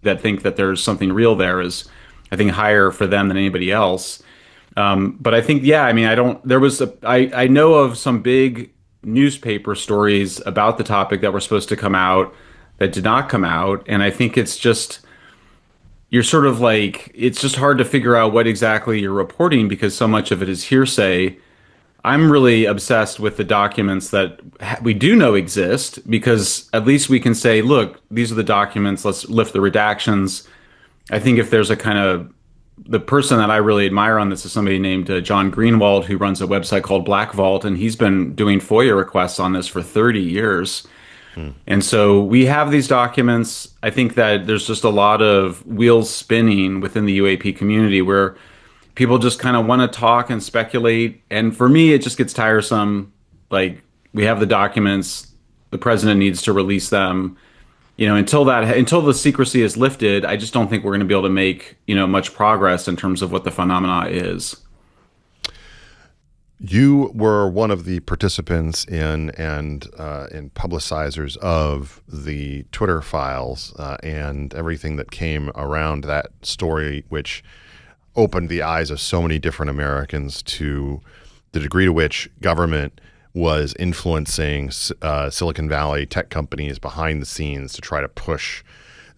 Speaker 6: that think that there's something real there is, I think, higher for them than anybody else. But I think, I know of some big newspaper stories about the topic that were supposed to come out that did not come out. And I think it's just, you're sort of like, it's just hard to figure out what exactly you're reporting because so much of it is hearsay. I'm really obsessed with the documents that we do know exist because at least we can say, look, these are the documents, let's lift the redactions. I think if there's a kind of, the person that I really admire on this is somebody named John Greenwald, who runs a website called Black Vault, and he's been doing FOIA requests on this for 30 years. And so we have these documents. I think that there's just a lot of wheels spinning within the UAP community where people just kind of want to talk and speculate. And for me, it just gets tiresome. Like, we have the documents, the president needs to release them. You know, until the secrecy is lifted, I just don't think we're going to be able to make, much progress in terms of what the phenomena is.
Speaker 1: You were one of the participants in publicizers of the Twitter files and everything that came around that story, which opened the eyes of so many different Americans to the degree to which government was influencing Silicon Valley tech companies behind the scenes to try to push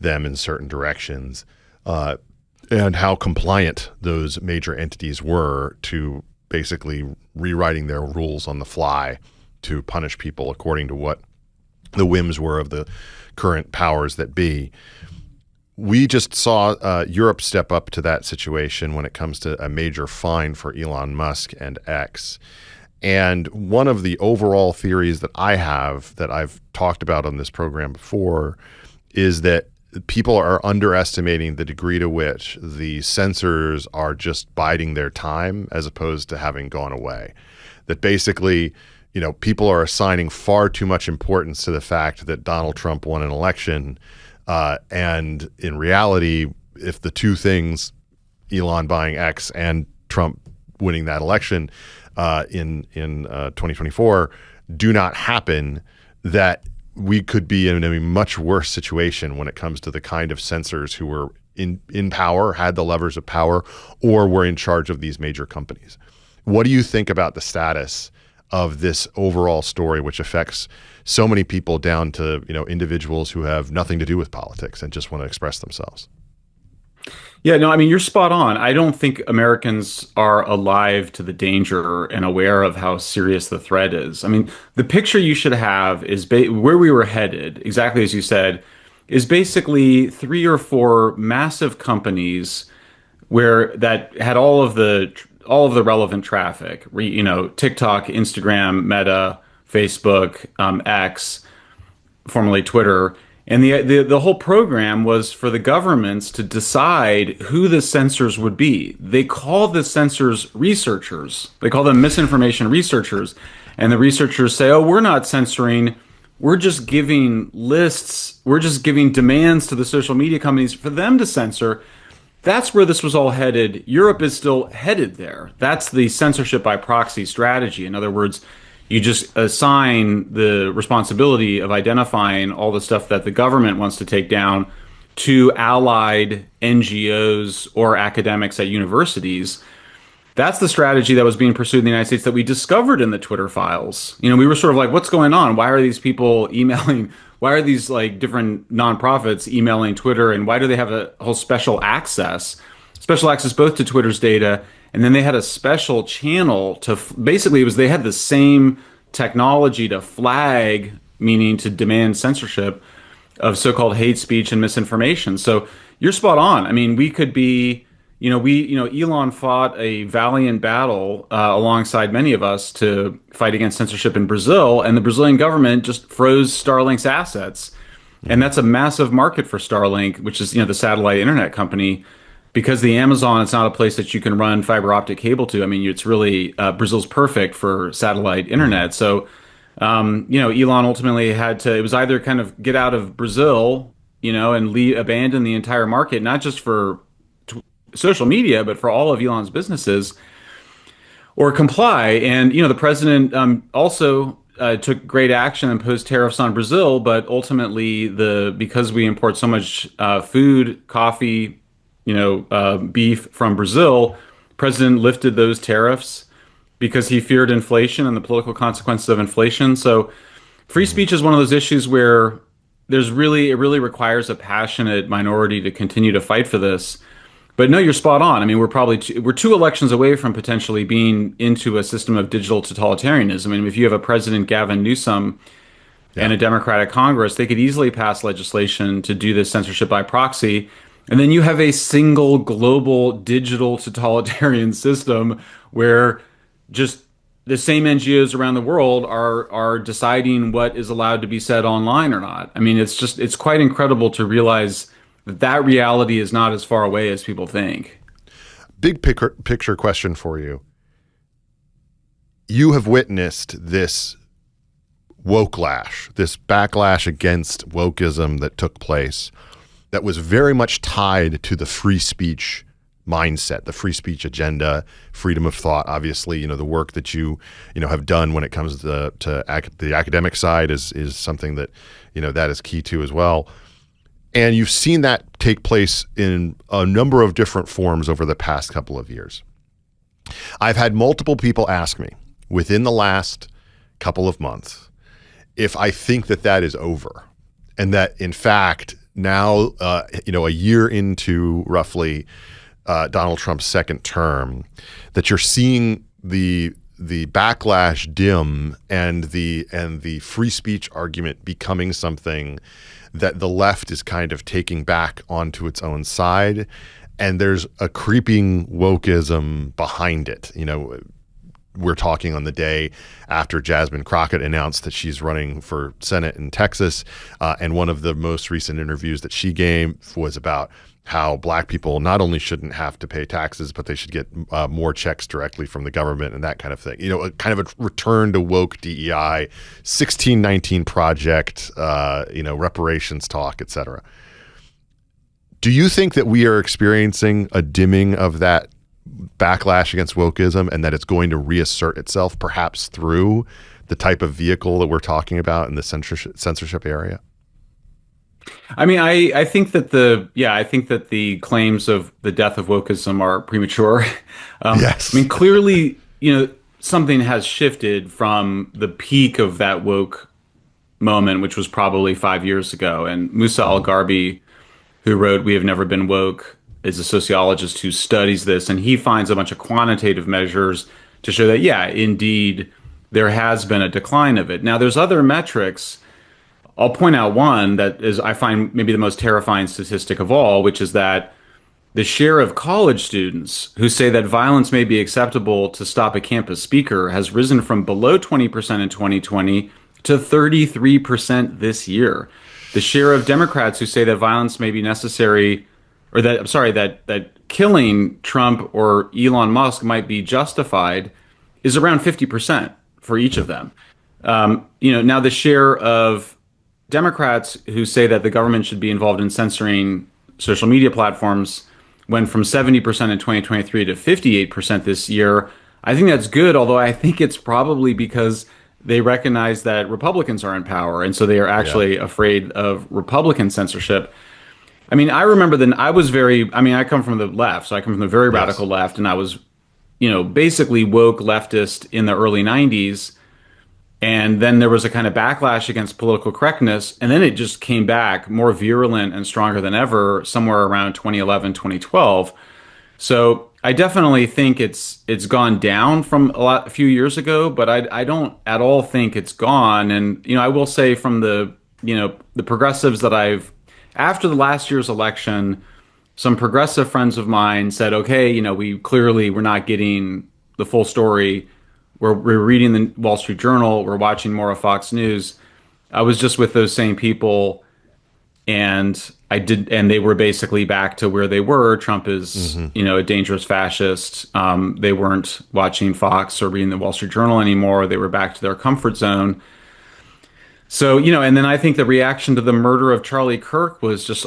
Speaker 1: them in certain directions, and how compliant those major entities were to basically rewriting their rules on the fly to punish people according to what the whims were of the current powers that be. We just saw Europe step up to that situation when it comes to a major fine for Elon Musk and X. And one of the overall theories that I have, that I've talked about on this program before, is that people are underestimating the degree to which the censors are just biding their time as opposed to having gone away. That basically, people are assigning far too much importance to the fact that Donald Trump won an election. And in reality, if the two things, Elon buying X and Trump winning that election in 2024, do not happen, that we could be in a much worse situation when it comes to the kind of censors who were in power, had the levers of power, or were in charge of these major companies. What do you think about the status of this overall story, which affects so many people down to, individuals who have nothing to do with politics and just want to express themselves?
Speaker 6: Yeah, no, I mean, you're spot on. I don't think Americans are alive to the danger and aware of how serious the threat is. I mean, the picture you should have is where we were headed, exactly as you said, is basically 3 or 4 massive companies that had all of the relevant traffic, TikTok, Instagram, Meta, Facebook, X, formerly Twitter. And the whole program was for the governments to decide who the censors would be. They call the censors researchers. They call them misinformation researchers. And the researchers say, oh, we're not censoring. We're just giving lists. We're just giving demands to the social media companies for them to censor. That's where this was all headed. Europe is still headed there. That's the censorship by proxy strategy. In other words, you just assign the responsibility of identifying all the stuff that the government wants to take down to allied NGOs or academics at universities. That's the strategy that was being pursued in the United States that we discovered in the Twitter files. We were sort of like, what's going on? Why are these people emailing? Why are these different nonprofits emailing Twitter? And why do they have a whole special access both to Twitter's data, and then they had a special channel to basically they had the same technology to flag, meaning to demand censorship of so-called hate speech and misinformation. So you're spot on. I mean, we could be, Elon fought a valiant battle alongside many of us to fight against censorship in Brazil, and the Brazilian government just froze Starlink's assets. And that's a massive market for Starlink, which is, the satellite internet company. Because the Amazon, it's not a place that you can run fiber optic cable to. I mean, it's really, Brazil's perfect for satellite internet. So, Elon ultimately it was either kind of get out of Brazil, and abandon the entire market, not just for social media, but for all of Elon's businesses, or comply. And, the president also took great action and imposed tariffs on Brazil, but ultimately because we import so much food, coffee, beef from Brazil, president lifted those tariffs. because he feared inflation and the political consequences of inflation. So free speech is one of those issues where it really requires a passionate minority to continue to fight for this. But no, you're spot on. I mean, we're two elections away from potentially being into a system of digital totalitarianism. I mean, if you have a President Gavin Newsom and a Democratic Congress, they could easily pass legislation to do this censorship by proxy. And then you have a single global digital totalitarian system where just the same NGOs around the world are deciding what is allowed to be said online or not. I mean, it's quite incredible to realize that reality is not as far away as people think.
Speaker 1: Big picture question for you. You have witnessed this woke-lash, this backlash against wokeism that took place that was very much tied to the free speech mindset, the free speech agenda, freedom of thought. Obviously, the work that you have done when it comes to the academic side is something that, that is key to as well. And you've seen that take place in a number of different forms over the past couple of years. I've had multiple people ask me within the last couple of months if I think that is over, and that in fact now, a year into roughly Donald Trump's second term, that you're seeing the backlash dim and the free speech argument becoming something that the left is kind of taking back onto its own side, and there's a creeping wokeism behind it. We're talking on the day after Jasmine Crockett announced that she's running for Senate in Texas, and one of the most recent interviews that she gave was about how black people not only shouldn't have to pay taxes, but they should get more checks directly from the government and that kind of thing. A kind of a return to woke DEI, 1619 Project, reparations talk, et cetera. Do you think that we are experiencing a dimming of that backlash against wokeism, and that it's going to reassert itself perhaps through the type of vehicle that we're talking about in the censorship area?
Speaker 6: I mean, I think that the claims of the death of wokeism are premature.
Speaker 1: Yes.
Speaker 6: I mean, clearly, something has shifted from the peak of that woke moment, which was probably 5 years ago. And Musa Al-Gharbi, who wrote "We Have Never Been Woke," is a sociologist who studies this, and he finds a bunch of quantitative measures to show that, yeah, indeed, there has been a decline of it. Now, there's other metrics. I'll point out one that is, I find, maybe the most terrifying statistic of all, which is that the share of college students who say that violence may be acceptable to stop a campus speaker has risen from below 20% in 2020 to 33% this year. The share of Democrats who say that violence may be necessary, or that killing Trump or Elon Musk might be justified, is around 50% for each of them. Now the share of Democrats who say that the government should be involved in censoring social media platforms went from 70% in 2023 to 58% this year. I think that's good, although I think it's probably because they recognize that Republicans are in power, and so they are actually afraid of Republican censorship. I mean, I remember I come from the left, so I come from the very radical left, and I was, basically woke leftist in the early 90s. And then there was a kind of backlash against political correctness, and then it just came back more virulent and stronger than ever somewhere around 2011, 2012. So I definitely think it's gone down from a few years ago, but I don't at all think it's gone. And, I will say from the progressives that after the last year's election, some progressive friends of mine said, okay, we're not getting the full story. We're reading the Wall Street Journal. We're watching more of Fox News. I was just with those same people, and they were basically back to where they were. Trump is, a dangerous fascist. They weren't watching Fox or reading the Wall Street Journal anymore. They were back to their comfort zone. So, and then I think the reaction to the murder of Charlie Kirk was just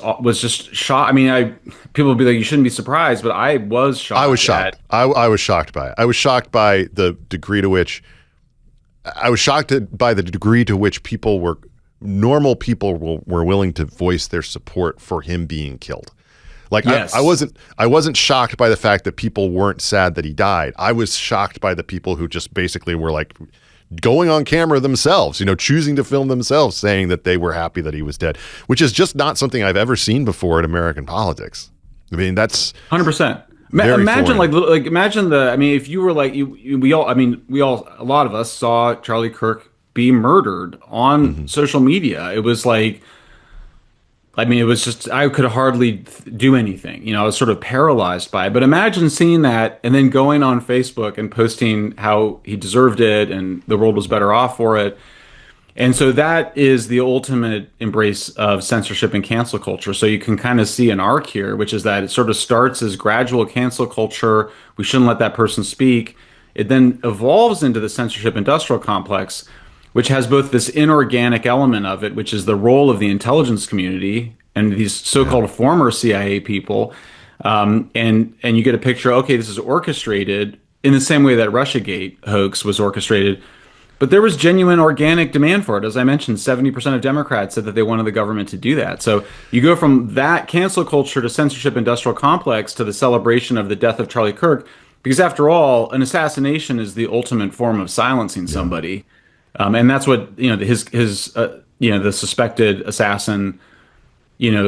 Speaker 6: shocked. I mean, people would be like, you shouldn't be surprised, but I was shocked.
Speaker 1: I was shocked. I was shocked by it. I was shocked by the degree to which normal people were willing to voice their support for him being killed. Like
Speaker 6: Yes.
Speaker 1: I wasn't shocked by the fact that people weren't sad that he died. I was shocked by the people who just basically were like going on camera themselves, choosing to film themselves saying that they were happy that he was dead, which is just not something I've ever seen before in American politics. I mean, that's
Speaker 6: 100%.
Speaker 1: very
Speaker 6: Imagine
Speaker 1: foreign.
Speaker 6: imagine if you were like we all a lot of us saw Charlie Kirk be murdered on social media. It was like, it was just, I could hardly do anything. I was sort of paralyzed by it. But imagine seeing that and then going on Facebook and posting how he deserved it and the world was better off for it. And so that is the ultimate embrace of censorship and cancel culture. So you can kind of see an arc here, which is that it sort of starts as gradual cancel culture. We shouldn't let that person speak. It then evolves into the censorship industrial complex, which has both this inorganic element of it, which is the role of the intelligence community and these so-called former CIA people. And you get a picture, okay, this is orchestrated in the same way that Russiagate hoax was orchestrated. But there was genuine organic demand for it. As I mentioned, 70% of Democrats said that they wanted the government to do that. So you go from that cancel culture to censorship industrial complex to the celebration of the death of Charlie Kirk, because after all, an assassination is the ultimate form of silencing somebody. And that's what, his the suspected assassin,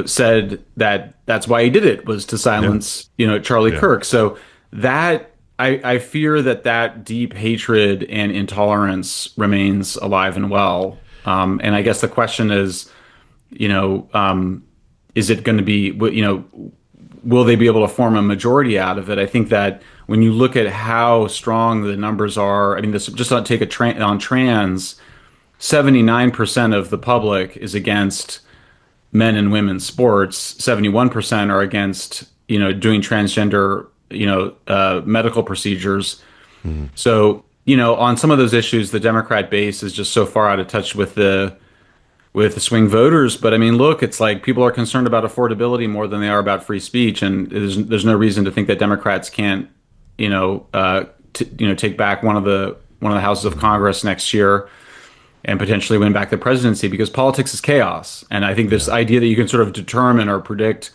Speaker 6: said that's why he did it, was to silence, Charlie Kirk. So that, I fear that deep hatred and intolerance remains alive and well. And I guess the question is, is it going to be, will they be able to form a majority out of it? I think that when you look at how strong the numbers are, this just on take on trans, 79% of the public is against men and women's sports. 71% are against, doing transgender, medical procedures. So, on some of those issues, the Democrat base is just so far out of touch with the swing voters. But look, it's like people are concerned about affordability more than they are about free speech, and there's no reason to think that Democrats can't, take back one of the houses of Congress next year and potentially win back the presidency, because politics is chaos. And I think this idea that you can sort of determine or predict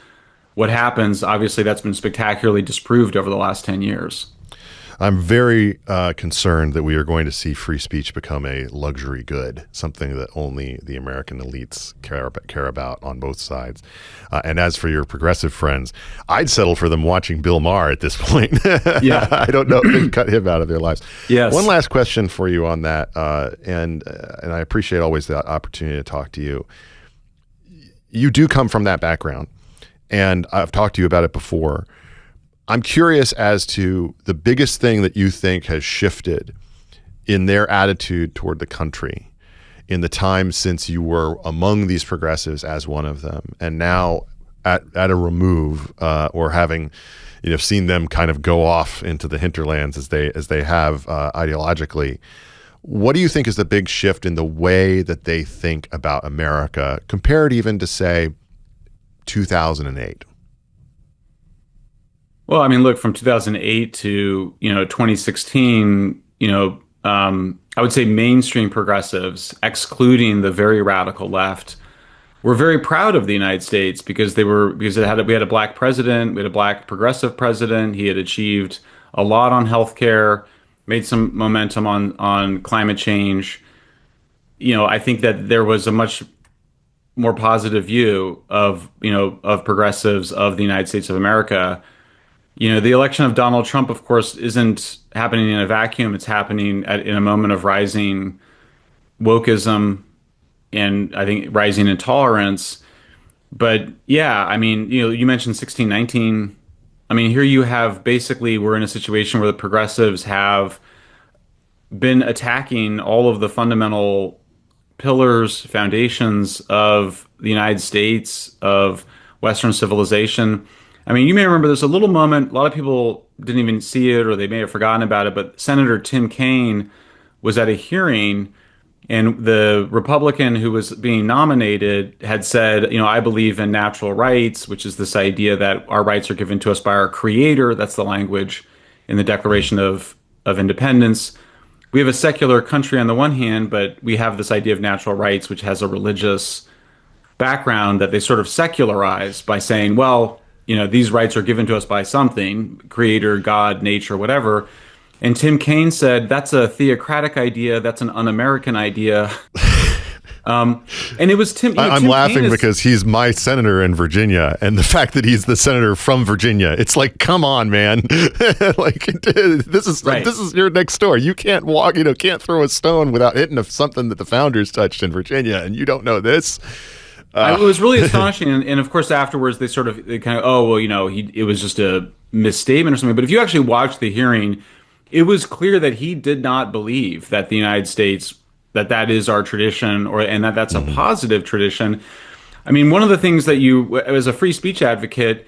Speaker 6: what happens, obviously that's been spectacularly disproved over the last 10 years.
Speaker 1: I'm very concerned that we are going to see free speech become a luxury good, something that only the American elites care about on both sides. And as for your progressive friends, I'd settle for them watching Bill Maher at this point.
Speaker 6: Yeah.
Speaker 1: I don't know if they cut him out of their lives.
Speaker 6: Yes.
Speaker 1: One last question for you on that, and I appreciate always the opportunity to talk to you. You do come from that background, and I've talked to you about it before. I'm curious as to the biggest thing that you think has shifted in their attitude toward the country in the time since you were among these progressives as one of them, and now at a remove, or having seen them kind of go off into the hinterlands as they have ideologically. What do you think is the big shift in the way that they think about America compared even to, say, 2008?
Speaker 6: Well, look, from 2008 to 2016, I would say mainstream progressives, excluding the very radical left, were very proud of the United States because we had a black president, we had a black progressive president. He had achieved a lot on healthcare, made some momentum on climate change. I think that there was a much more positive view of progressives of the United States of America. The election of Donald Trump, of course, isn't happening in a vacuum. It's happening in a moment of rising wokeism and I think rising intolerance. But yeah, you mentioned 1619. Here you have basically, we're in a situation where the progressives have been attacking all of the fundamental pillars, foundations of the United States, of Western civilization. You may remember there's a little moment, a lot of people didn't even see it or they may have forgotten about it, but Senator Tim Kaine was at a hearing and the Republican who was being nominated had said, I believe in natural rights, which is this idea that our rights are given to us by our creator. That's the language in the Declaration of Independence. We have a secular country on the one hand, but we have this idea of natural rights, which has a religious background that they sort of secularize by saying, well, these rights are given to us by something, creator, God, nature, whatever. And Tim Kaine said, that's a theocratic idea. That's an un-American idea. And it was Tim.
Speaker 1: I'm
Speaker 6: Tim
Speaker 1: laughing
Speaker 6: Kaine
Speaker 1: because he's my senator in Virginia, and the fact that he's the senator from Virginia, it's like, come on, man! Like this is
Speaker 6: Right.
Speaker 1: This is your next door. You can't walk, can't throw a stone without hitting something that the founders touched in Virginia, and you don't know this.
Speaker 6: It was really astonishing, and of course afterwards they kind of it was just a misstatement or something. But if you actually watch the hearing, it was clear that he did not believe that the United States, that is our tradition, and that's a positive tradition. I mean, one of the things that as a free speech advocate,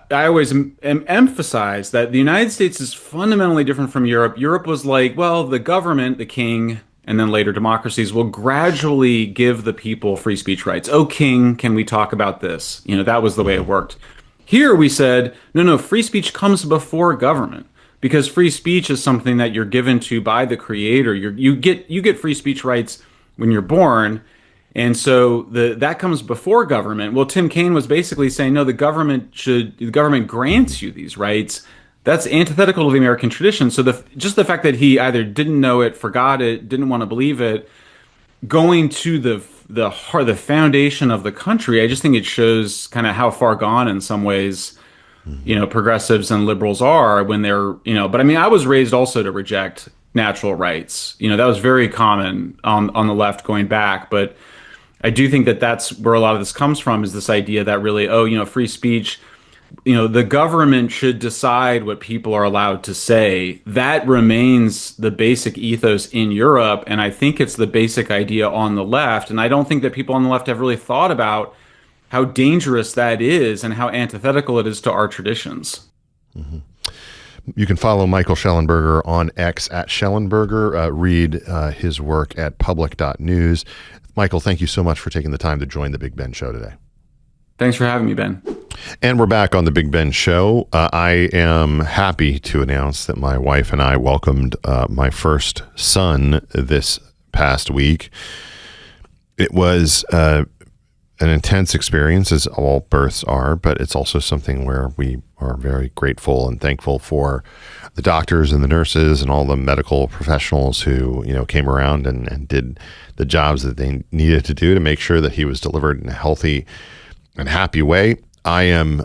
Speaker 6: I always emphasize that the United States is fundamentally different from Europe. Europe was like, well, the government, the king, and then later democracies will gradually give the people free speech rights. Oh, king, can we talk about this? That was the way it worked. Here we said, no, free speech comes before government. Because free speech is something that you're given to by the creator. You get free speech rights when you're born, and so that comes before government. Well, Tim Kaine was basically saying, no, the government grants you these rights. That's antithetical to the American tradition. So just the fact that he either didn't know it, forgot it, didn't want to believe it, going to the foundation of the country, I just think it shows kind of how far gone in some ways progressives and liberals are when they're, but I mean, I was raised also to reject natural rights. That was very common on the left going back. But I do think that that's where a lot of this comes from, is this idea that really, free speech, the government should decide what people are allowed to say. That remains the basic ethos in Europe. And I think it's the basic idea on the left. And I don't think that people on the left have really thought about how dangerous that is and how antithetical it is to our traditions.
Speaker 1: Mm-hmm. You can follow Michael Shellenberger on X at Shellenberger. Read his work at public.news. Michael, thank you so much for taking the time to join the Big Ben Show today.
Speaker 6: Thanks for having me, Ben.
Speaker 1: And we're back on the Big Ben Show. I am happy to announce that my wife and I welcomed my first son this past week. It was an intense experience, as all births are, but it's also something where we are very grateful and thankful for the doctors and the nurses and all the medical professionals who, came around and did the jobs that they needed to do to make sure that he was delivered in a healthy and happy way. I am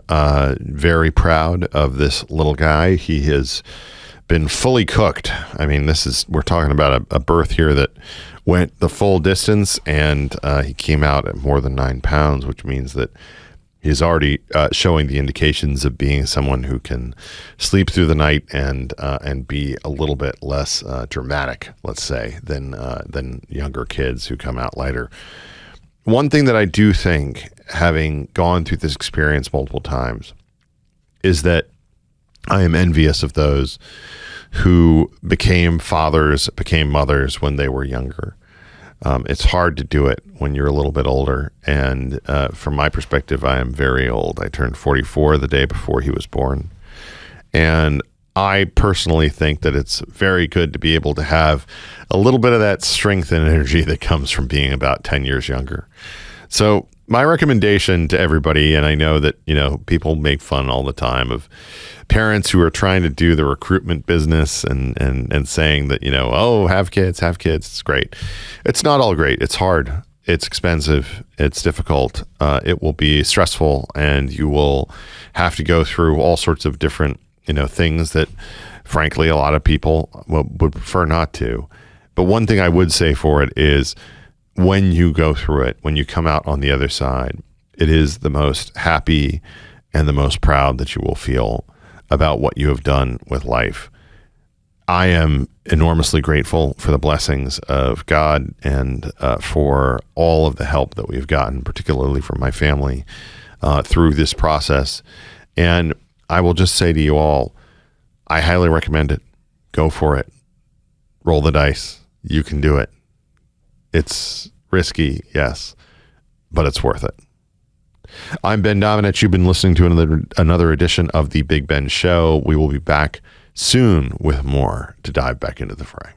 Speaker 1: very proud of this little guy. He has been fully cooked. I mean, we're talking about a birth here that went the full distance, and he came out at more than 9 pounds, which means that he's already showing the indications of being someone who can sleep through the night and be a little bit less dramatic, let's say, than younger kids who come out later. One thing that I do think, having gone through this experience multiple times, is that I am envious of those who became fathers, became mothers when they were younger. It's hard to do it when you're a little bit older. And from my perspective, I am very old. I turned 44 the day before he was born. And I personally think that it's very good to be able to have a little bit of that strength and energy that comes from being about 10 years younger. So my recommendation to everybody, and I know that, people make fun all the time of parents who are trying to do the recruitment business and saying that, have kids, it's great. It's not all great. It's hard. It's expensive. It's difficult. It will be stressful, and you will have to go through all sorts of different, things that, frankly, a lot of people would prefer not to. But one thing I would say for it is, when you go through it, when you come out on the other side, it is the most happy and the most proud that you will feel about what you have done with life. I am enormously grateful for the blessings of God and for all of the help that we've gotten, particularly from my family, through this process. And I will just say to you all, I highly recommend it. Go for it. Roll the dice. You can do it. It's risky, yes, but it's worth it. I'm Ben Domenech. You've been listening to another edition of The Big Ben Show. We will be back soon with more to dive back into the fray.